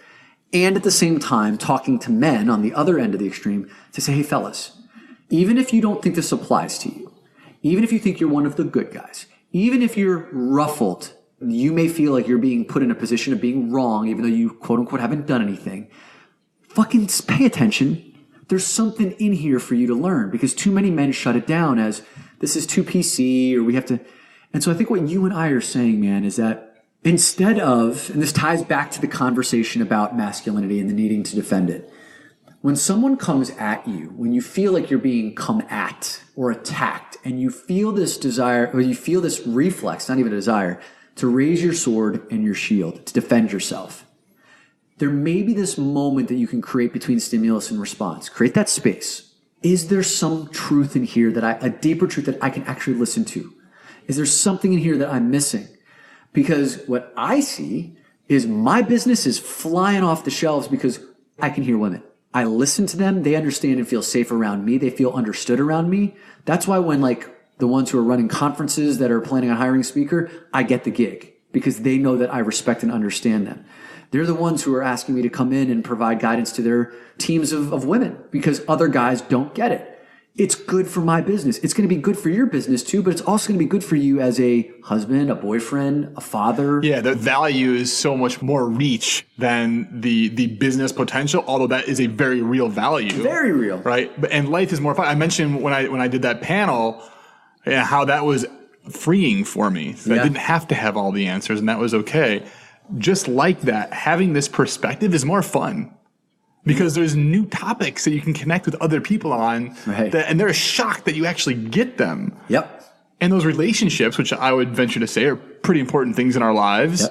and at the same time talking to men on the other end of the extreme to say, hey fellas, even if you don't think this applies to you, even if you think you're one of the good guys, even if you're ruffled, you may feel like you're being put in a position of being wrong, even though you quote unquote haven't done anything, fucking pay attention. There's something in here for you to learn, because too many men shut it down as this is too PC or we have to. And so I think what you and I are saying, man, is that instead of, and this ties back to the conversation about masculinity and the needing to defend it, when someone comes at you, when you feel like you're being come at or attacked, and you feel this desire, or you feel this reflex, not even a desire, to raise your sword and your shield, to defend yourself, there may be this moment that you can create between stimulus and response. Create that space. Is there some truth in here a deeper truth that I can actually listen to? Is there something in here that I'm missing? Because what I see is my business is flying off the shelves because I can hear women. I listen to them. They understand and feel safe around me. They feel understood around me. That's why when the ones who are running conferences that are planning on hiring a speaker, I get the gig because they know that I respect and understand them. They're the ones who are asking me to come in and provide guidance to their teams of women because other guys don't get it. It's good for my business. It's going to be good for your business too, but it's also going to be good for you as a husband, a boyfriend, a father. Yeah, the value is so much more reach than the business potential, although that is a very real value. Very real. Right? And life is more fun. I mentioned when I did that panel, how that was freeing for me. So I didn't have to have all the answers, and that was okay. Just like that, having this perspective is more fun because there's new topics that you can connect with other people on, and they're shocked that you actually get them. Yep. And those relationships, which I would venture to say are pretty important things in our lives,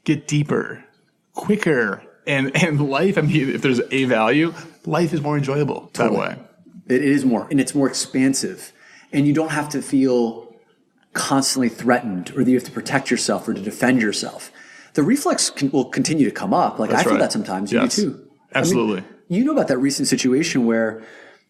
get deeper, quicker, and life, I mean, if there's a value, life is more enjoyable that way. It is more, and it's more expansive. And you don't have to feel constantly threatened or that you have to protect yourself or to defend yourself. The reflex will continue to come up. I feel that sometimes. You do too. Absolutely. I mean, you know about that recent situation where,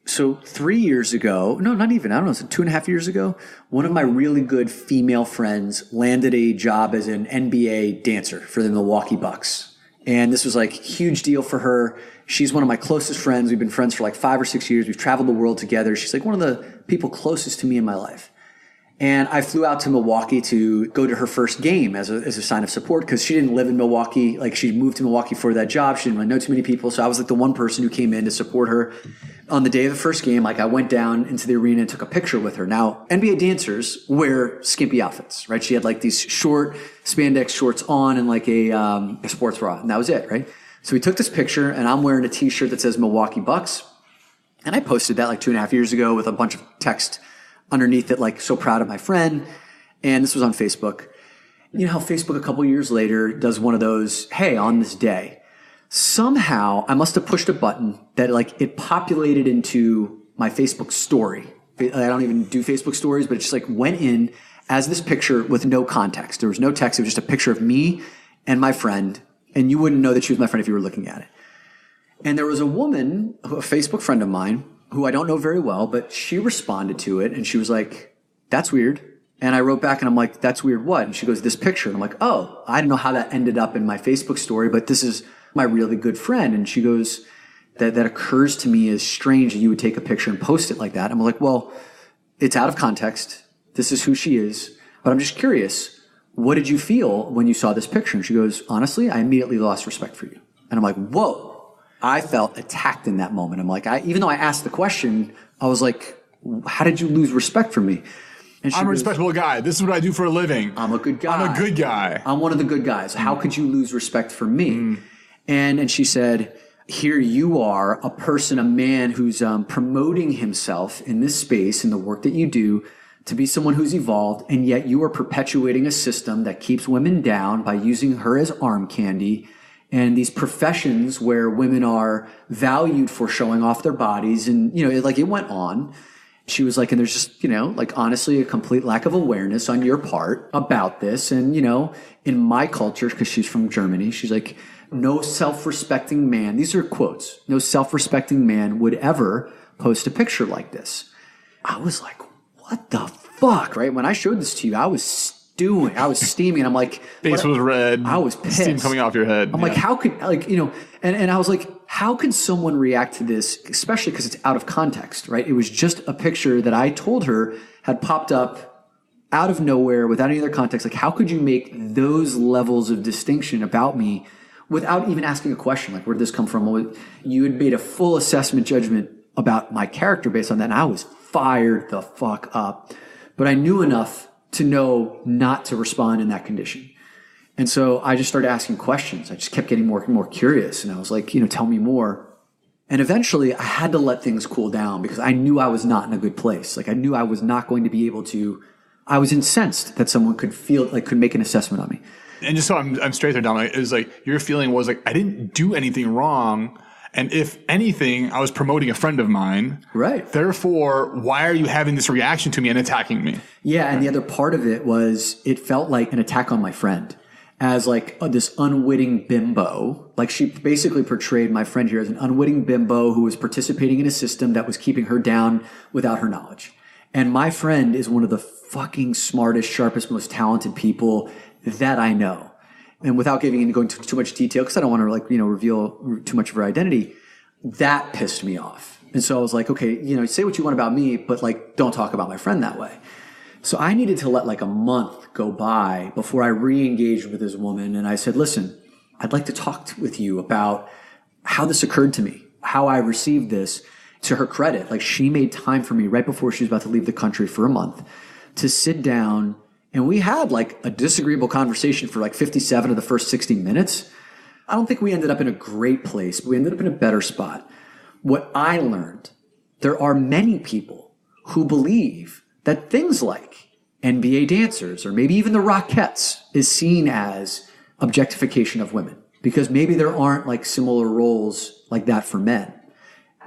so 3 years ago, no, not even, I don't know, so 2.5 years ago, one of my really good female friends landed a job as an NBA dancer for the Milwaukee Bucks. And this was a huge deal for her. She's one of my closest friends. We've been friends for 5 or 6 years. We've traveled the world together. She's one of the people closest to me in my life. And I flew out to Milwaukee to go to her first game as a sign of support because she didn't live in Milwaukee. She moved to Milwaukee for that job. She didn't really know too many people. So I was the one person who came in to support her. On the day of the first game, I went down into the arena and took a picture with her. Now, NBA dancers wear skimpy outfits, right? She had these short spandex shorts on and a sports bra. And that was it, right? So we took this picture and I'm wearing a t-shirt that says Milwaukee Bucks. And I posted that 2.5 years ago with a bunch of text underneath it, so proud of my friend. And this was on Facebook. You know how Facebook a couple years later does one of those, hey, on this day. Somehow I must have pushed a button that it populated into my Facebook story. I don't even do Facebook stories, but it just went in as this picture with no context. There was no text. It was just a picture of me and my friend. And you wouldn't know that she was my friend if you were looking at it. And there was a woman, a Facebook friend of mine, who I don't know very well, but she responded to it and she was like, that's weird. And I wrote back and I'm like, that's weird what? And she goes, this picture. And I'm like, oh, I don't know how that ended up in my Facebook story, but this is my really good friend. And she goes, that occurs to me as strange that you would take a picture and post it like that. I'm like, well, it's out of context. This is who she is. But I'm just curious, what did you feel when you saw this picture? And she goes, honestly, I immediately lost respect for you. And I'm like, whoa. I felt attacked in that moment. I'm like, even though I asked the question, I was like, how did you lose respect for me? And I'm a respectable guy. This is what I do for a living. I'm a good guy. I'm a good guy. I'm one of the good guys. How could you lose respect for me? And she said, here you are, a person, a man who's promoting himself in this space, in the work that you do, to be someone who's evolved, and yet you are perpetuating a system that keeps women down by using her as arm candy. And these professions where women are valued for showing off their bodies. And, it went on. She was like, and there's just, honestly, a complete lack of awareness on your part about this. And, in my culture, because she's from Germany, she's like, no self-respecting man, these are quotes, no self-respecting man would ever post a picture like this. I was like, what the fuck, right? When I showed this to you, I was steaming. I'm like, face was red. I was pissed. Steam coming off your head. I'm like, how could, and I was like, how could someone react to this, especially because it's out of context, right? It was just a picture that I told her had popped up out of nowhere without any other context. Like, how could you make those levels of distinction about me without even asking a question? Like, where did this come from? You had made a full assessment judgment about my character based on that. And I was fired the fuck up, but I knew enough to know not to respond in that condition. And so I just started asking questions. I just kept getting more and more curious. And I was like, tell me more. And eventually I had to let things cool down because I knew I was not in a good place. Like, I knew I was not going to be able to, I was incensed that someone could make an assessment on me. And just so I'm straight there, Dominic, it was like, your feeling was like, I didn't do anything wrong. And if anything, I was promoting a friend of mine. Right. Therefore, why are you having this reaction to me and attacking me? Yeah. And the other part of it was, it felt like an attack on my friend as like this unwitting bimbo. Like, she basically portrayed my friend here as an unwitting bimbo who was participating in a system that was keeping her down without her knowledge. And my friend is one of the fucking smartest, sharpest, most talented people that I know. And without going into too much detail, because I don't want to reveal too much of her identity, that pissed me off. And so I was like, okay, say what you want about me, but like, don't talk about my friend that way. So I needed to let like a month go by before I re-engaged with this woman. And I said, listen, I'd like to talk with you about how this occurred to me, how I received this. To her credit, like, she made time for me right before she was about to leave the country for a month to sit down. And we had like a disagreeable conversation for like 57 of the first 60 minutes. I don't think we ended up in a great place, but we ended up in a better spot. What I learned, there are many people who believe that things like NBA dancers or maybe even the Rockettes is seen as objectification of women because maybe there aren't like similar roles like that for men.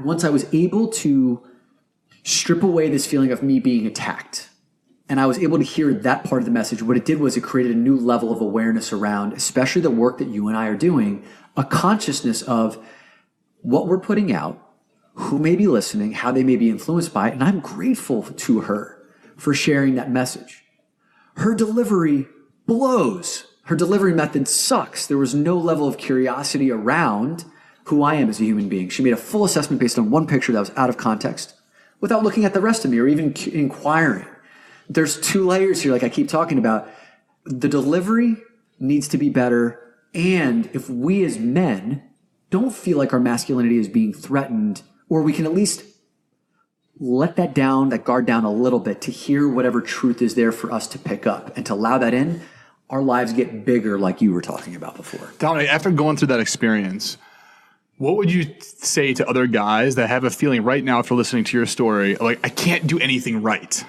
Once I was able to strip away this feeling of me being attacked, and I was able to hear that part of the message, what it did was it created a new level of awareness around, especially the work that you and I are doing, a consciousness of what we're putting out, who may be listening, how they may be influenced by it. And I'm grateful to her for sharing that message. Her delivery blows. Her delivery method sucks. There was no level of curiosity around who I am as a human being. She made a full assessment based on one picture that was out of context without looking at the rest of me or even inquiring. There's two layers here, like I keep talking about. The delivery needs to be better. And if we as men don't feel like our masculinity is being threatened, or we can at least let that guard down a little bit to hear whatever truth is there for us to pick up and to allow that in, our lives get bigger like you were talking about before. Dominic, after going through that experience, what would you say to other guys that have a feeling right now after listening to your story, like, I can't do anything right?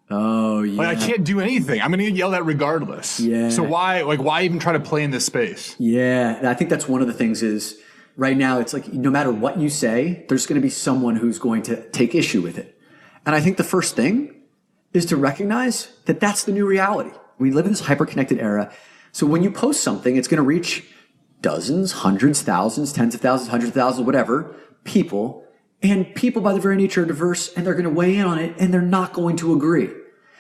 Oh, yeah. Like, I can't do anything. I'm going to get yelled at regardless. Yeah. So why even try to play in this space? Yeah. I think that's one of the things is right now it's like no matter what you say, there's going to be someone who's going to take issue with it. And I think the first thing is to recognize that that's the new reality. We live in this hyper-connected era. So when you post something, it's going to reach dozens, hundreds, thousands, tens of thousands, hundreds of thousands, whatever, people. And people by the very nature are diverse and they're going to weigh in on it and they're not going to agree.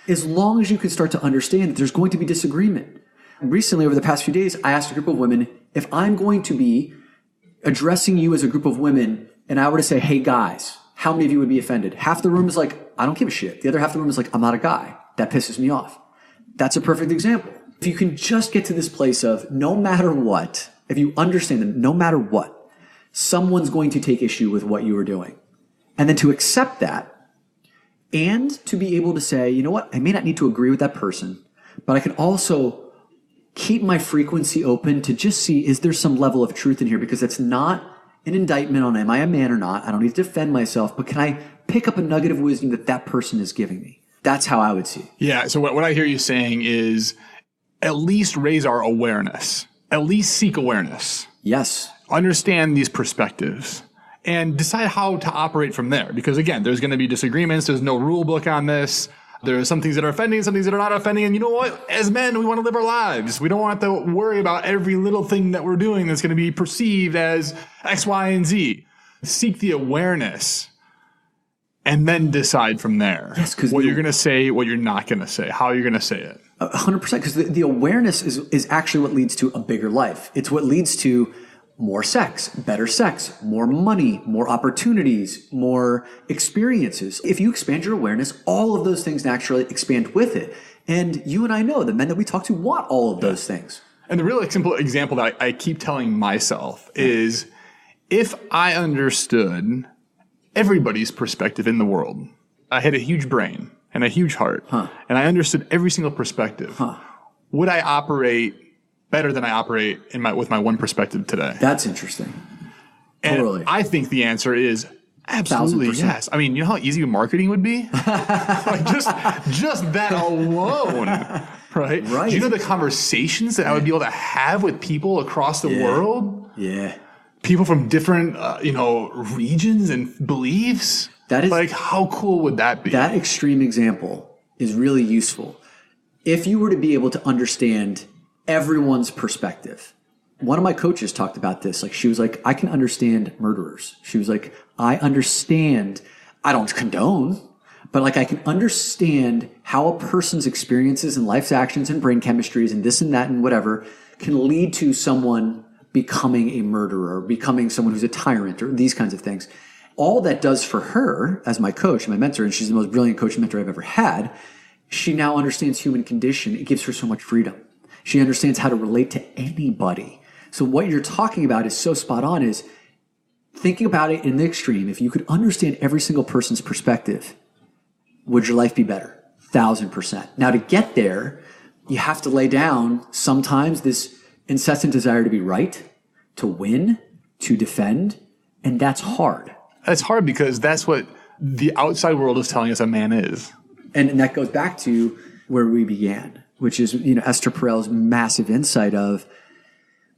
As long as you can start to understand that there's going to be disagreement. Recently, over the past few days, I asked a group of women, if I'm going to be addressing you as a group of women and I were to say, hey guys, how many of you would be offended? Half the room is like, I don't give a shit. The other half of the room is like, I'm not a guy. That pisses me off. That's a perfect example. If you can just get to this place of no matter what, if you understand that no matter what, someone's going to take issue with what you are doing. And then to accept that and to be able to say, you know what, I may not need to agree with that person, but I can also keep my frequency open to just see, is there some level of truth in here? Because it's not an indictment on am I a man or not? I don't need to defend myself, but can I pick up a nugget of wisdom that person is giving me? That's how I would see it. Yeah. So what I hear you saying is at least raise our awareness, at least seek awareness. Yes. Understand these perspectives and decide how to operate from there. Because again, there's going to be disagreements. There's no rule book on this. There are some things that are offending, some things that are not offending. And you know what? As men, we want to live our lives. We don't want to worry about every little thing that we're doing that's going to be perceived as X, Y, and Z. Seek the awareness and then decide from there. Yes, because what you're going to say, what you're not going to say, how you're going to say it. 100%. Because the awareness is actually what leads to a bigger life. It's what leads to more sex, better sex, more money, more opportunities, more experiences. If you expand your awareness, all of those things naturally expand with it. And you and I know the men that we talk to want all of those things. And the really simple example that I keep telling myself is if I understood everybody's perspective in the world, I had a huge brain and a huge heart, and I understood every single perspective, would I operate better than I operate with my one perspective today? That's interesting. And totally. I think the answer is absolutely 1000%. yes. I mean, you know how easy marketing would be? Like just that alone, right? Right. Do you know the conversations that I would be able to have with people across the world? Yeah. People from different, regions and beliefs? That is, like, how cool would that be? That extreme example is really useful. If you were to be able to understand everyone's perspective. One of my coaches talked about this. Like, she was like, I can understand murderers. She was like, I understand. I don't condone, but like, I can understand how a person's experiences and life's actions and brain chemistries and this and that and whatever can lead to someone becoming a murderer or becoming someone who's a tyrant or these kinds of things. All that does for her as my coach, my mentor, and she's the most brilliant coach and mentor I've ever had, she now understands human condition. It gives her so much freedom. She understands how to relate to anybody. So what you're talking about is so spot on, is thinking about it in the extreme. If you could understand every single person's perspective, would your life be better? 1000%. Now, to get there, you have to lay down sometimes this incessant desire to be right, to win, to defend, and that's hard. That's hard because that's what the outside world is telling us a man is. And that goes back to where we began, which is, Esther Perel's massive insight of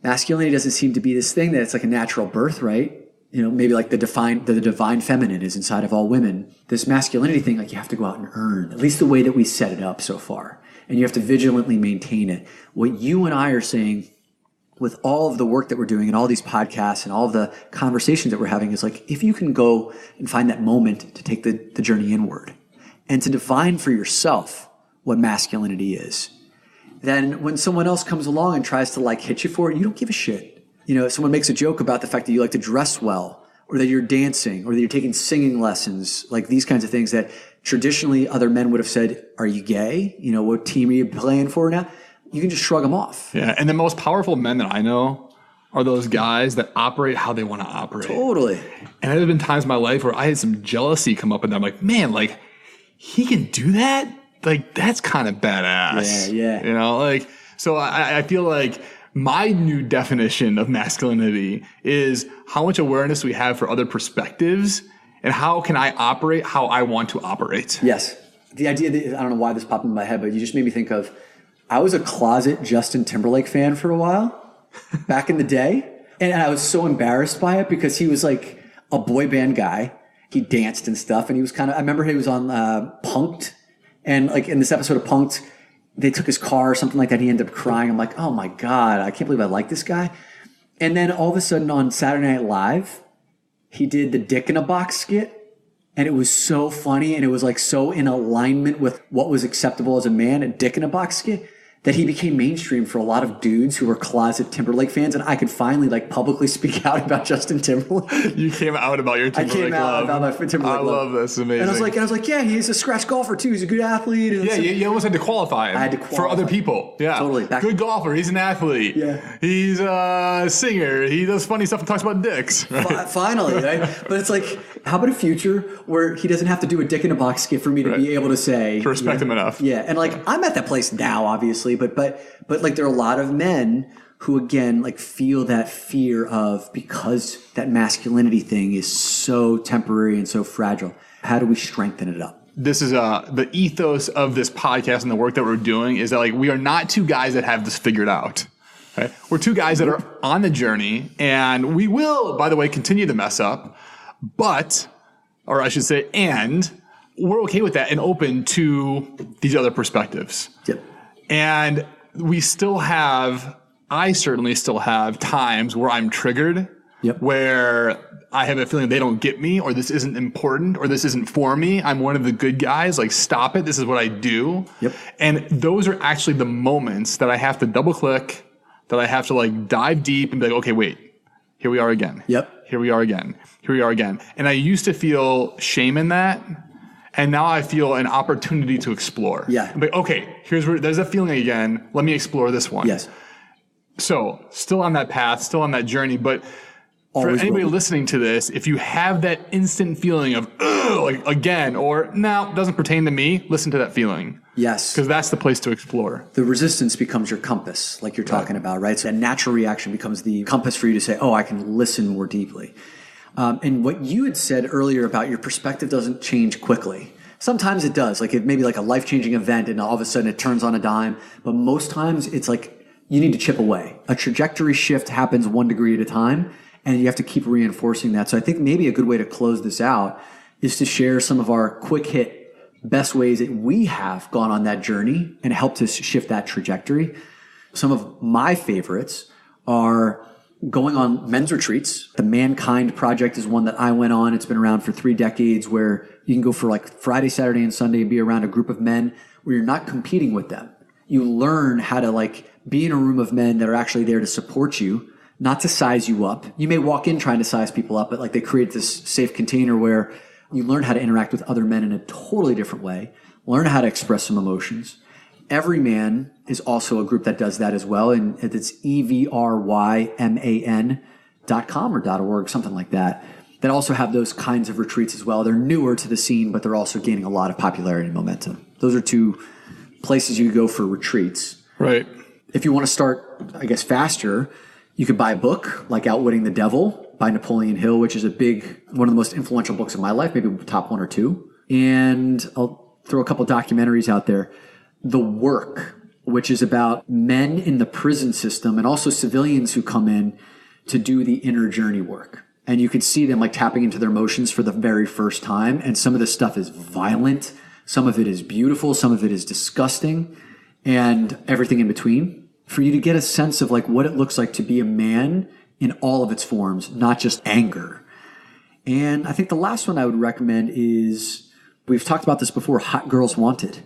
masculinity doesn't seem to be this thing that it's like a natural birthright. Maybe like the divine feminine is inside of all women. This masculinity thing, like you have to go out and earn, at least the way that we set it up so far. And you have to vigilantly maintain it. What you and I are saying with all of the work that we're doing and all these podcasts and all of the conversations that we're having is like, if you can go and find that moment to take the journey inward and to define for yourself what masculinity is, then when someone else comes along and tries to like hit you for it, you don't give a shit. If someone makes a joke about the fact that you like to dress well or that you're dancing or that you're taking singing lessons, like these kinds of things that traditionally other men would have said, are you gay? What team are you playing for now? You can just shrug them off. Yeah. And the most powerful men that I know are those guys that operate how they want to operate. Totally. And there have been times in my life where I had some jealousy come up and I'm like, man, like he can do that? Like, that's kind of badass. Yeah. So I feel like my new definition of masculinity is how much awareness we have for other perspectives and how can I operate how I want to operate. Yes. The idea that, I don't know why this popped in my head, but you just made me think of, I was a closet Justin Timberlake fan for a while back in the day. And I was so embarrassed by it because he was like a boy band guy. He danced and stuff. And he was I remember he was on Punk'd. And like in this episode of Punk'd, they took his car or something like that. He ended up crying. I'm like, oh my God, I can't believe I like this guy. And then all of a sudden on Saturday Night Live, he did the Dick in a Box skit. And it was so funny. And it was like so in alignment with what was acceptable as a man, a Dick in a Box skit, that he became mainstream for a lot of dudes who were closet Timberlake fans. And I could finally like publicly speak out about Justin Timberlake. You came out about your Timberlake love. I came out about my Timberlake love. I love this. Amazing. And I was like, yeah, he's a scratch golfer too. He's a good athlete. And yeah, you almost had to qualify him. I had to qualify for other people. Yeah. Totally. Good golfer. He's an athlete. Yeah. He's a singer. He does funny stuff and talks about dicks. Right? Finally, right? But it's like, how about a future where he doesn't have to do a Dick in a Box skit for me to be able to say. To respect him enough. Yeah. And like, I'm at that place now, obviously, but like there are a lot of men who again like feel that fear of, because that masculinity thing is so temporary and so fragile. How do we strengthen it up? This is the ethos of this podcast and the work that we're doing is that like we are not two guys that have this figured out. Right? We're two guys that are on the journey, and we will, by the way, continue to mess up, but we're okay with that and open to these other perspectives. Yep. And I certainly still have times where I'm triggered, where I have a feeling they don't get me, or this isn't important, or this isn't for me. I'm one of the good guys. Like, stop it. This is what I do. Yep. And those are actually the moments that I have to double click, that I have to like dive deep and be like, okay, wait, here we are again. Yep. Here we are again. Here we are again. And I used to feel shame in that. And now I feel an opportunity to explore. Yeah. I'm like, okay, there's a feeling again. Let me explore this one. Yes. So still on that path, still on that journey. But Always for anybody listening to this, if you have that instant feeling of, like again, or no, doesn't pertain to me, listen to that feeling. Yes. Because that's the place to explore. The resistance becomes your compass, like you're talking about, right? So a natural reaction becomes the compass for you to say, oh, I can listen more deeply. And what you had said earlier about your perspective doesn't change quickly. Sometimes it does, like it may be like a life-changing event and all of a sudden it turns on a dime. But most times it's like you need to chip away. A trajectory shift happens 1 degree at a time, and you have to keep reinforcing that. So I think maybe a good way to close this out is to share some of our quick hit best ways that we have gone on that journey and helped us shift that trajectory. Some of my favorites are going on men's retreats. The Mankind Project is one that I went on. It's been around for 3 decades, where you can go for like Friday, Saturday, and Sunday and be around a group of men where you're not competing with them. You learn how to like be in a room of men that are actually there to support you, not to size you up. You may walk in trying to size people up, but like they create this safe container where you learn how to interact with other men in a totally different way, learn how to express some emotions. Every Man is also a group that does that as well. And it's everyman.com or .org, something like that, that also have those kinds of retreats as well. They're newer to the scene, but they're also gaining a lot of popularity and momentum. Those are 2 places you go for retreats. Right. If you want to start, I guess, faster, you could buy a book like Outwitting the Devil by Napoleon Hill, which is one of the most influential books of my life, maybe top 1 or 2. And I'll throw a couple documentaries out there. The Work, which is about men in the prison system and also civilians who come in to do the inner journey work. And you can see them like tapping into their emotions for the very first time. And some of this stuff is violent. Some of it is beautiful. Some of it is disgusting, and everything in between, for you to get a sense of like what it looks like to be a man in all of its forms, not just anger. And I think the last one I would recommend is, we've talked about this before, Hot Girls Wanted,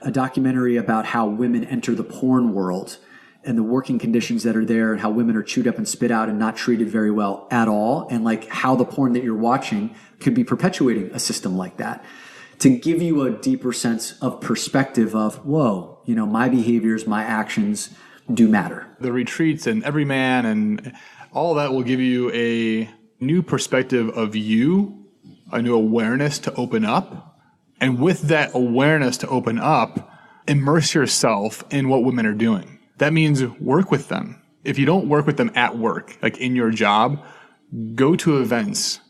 a documentary about how women enter the porn world and the working conditions that are there, and how women are chewed up and spit out and not treated very well at all. And like how the porn that you're watching could be perpetuating a system like that, to give you a deeper sense of perspective of, whoa, my behaviors, my actions do matter. The retreats and Every Man and all that will give you a new perspective of you, a new awareness to open up. And with that awareness to open up, immerse yourself in what women are doing. That means work with them. If you don't work with them at work, like in your job, go to events,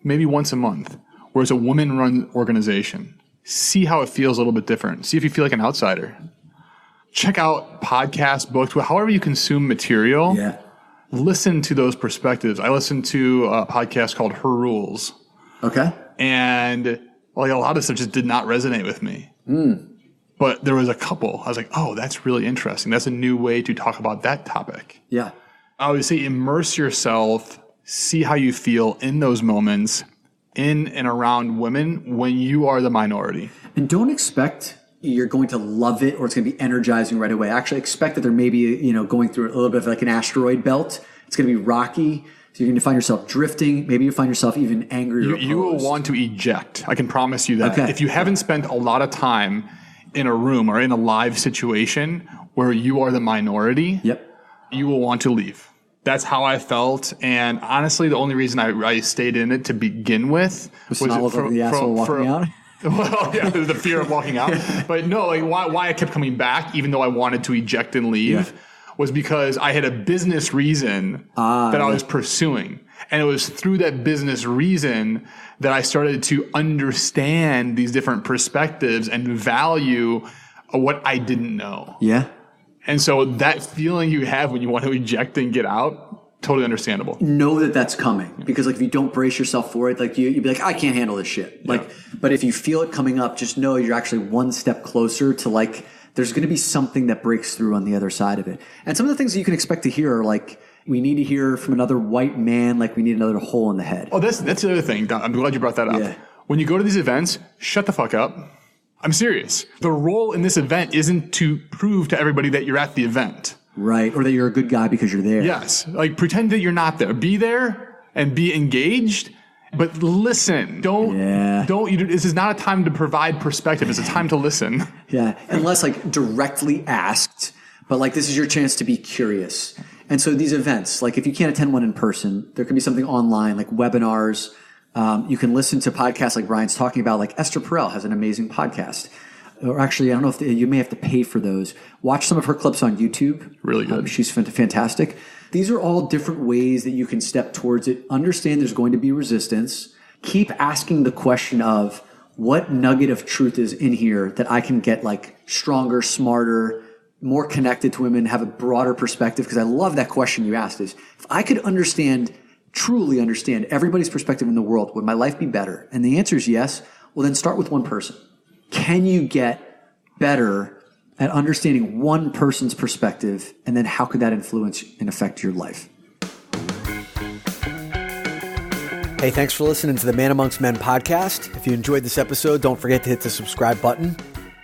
maybe once a month, where it's a woman-run organization. See how it feels a little bit different. See if you feel like an outsider. Check out podcasts, books, however you consume material. Yeah. Listen to those perspectives. I listened to a podcast called Her Rules. Okay. And like a lot of stuff just did not resonate with me. But there was a couple. I was like, oh, that's really interesting. That's a new way to talk about that topic. Yeah. I would say immerse yourself, see how you feel in those moments, in and around women when you are the minority. And don't expect you're going to love it or it's going to be energizing right away. Actually expect that there may be, going through a little bit of like an asteroid belt. It's going to be rocky. So you're going to find yourself drifting. Maybe you find yourself even angry or You will want to eject. I can promise you that. Okay. If you haven't spent a lot of time in a room or in a live situation where you are the minority, you will want to leave. That's how I felt. And honestly, the only reason I stayed in it to begin with was the asshole walking out. Well, yeah, the fear of walking out. But no, like why I kept coming back, even though I wanted to eject and leave, was because I had a business reason that I was pursuing. And it was through that business reason that I started to understand these different perspectives and value what I didn't know. Yeah. And so that feeling you have when you want to eject and get out, Totally understandable. Know that that's coming, because like if you don't brace yourself for it, like you'd be like, I can't handle this shit. Like, but if you feel it coming up, just know you're actually one step closer to like, there's going to be something that breaks through on the other side of it. And some of the things that you can expect to hear are like, we need to hear from another white man, like we need another hole in the head. Oh, that's the other thing. I'm glad you brought that up. Yeah. When you go to these events, shut the fuck up. I'm serious. The role in this event isn't to prove to everybody that you're at the event. Right. Or that you're a good guy because you're there. Yes. Like pretend that you're not there. Be there and be engaged, but listen. This is not a time to provide perspective. It's a time to listen. Yeah. Unless like directly asked, but like this is your chance to be curious. And so these events, like if you can't attend one in person, there can be something online like webinars. You can listen to podcasts like Brian's talking about, like Esther Perel has an amazing podcast. Or actually, I don't know if you may have to pay for those. Watch some of her clips on YouTube. Really good. She's fantastic. These are all different ways that you can step towards it. Understand there's going to be resistance. Keep asking the question of what nugget of truth is in here that I can get like stronger, smarter, more connected to women, have a broader perspective. Because I love that question you asked is, if I could truly understand everybody's perspective in the world, would my life be better? And the answer is yes. Well, then start with one person. Can you get better at understanding one person's perspective? And then how could that influence and affect your life? Hey, thanks for listening to the Man Amongst Men podcast. If you enjoyed this episode, don't forget to hit the subscribe button.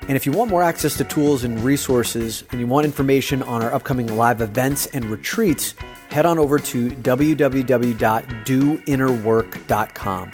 And if you want more access to tools and resources, and you want information on our upcoming live events and retreats, head on over to www.doinnerwork.com.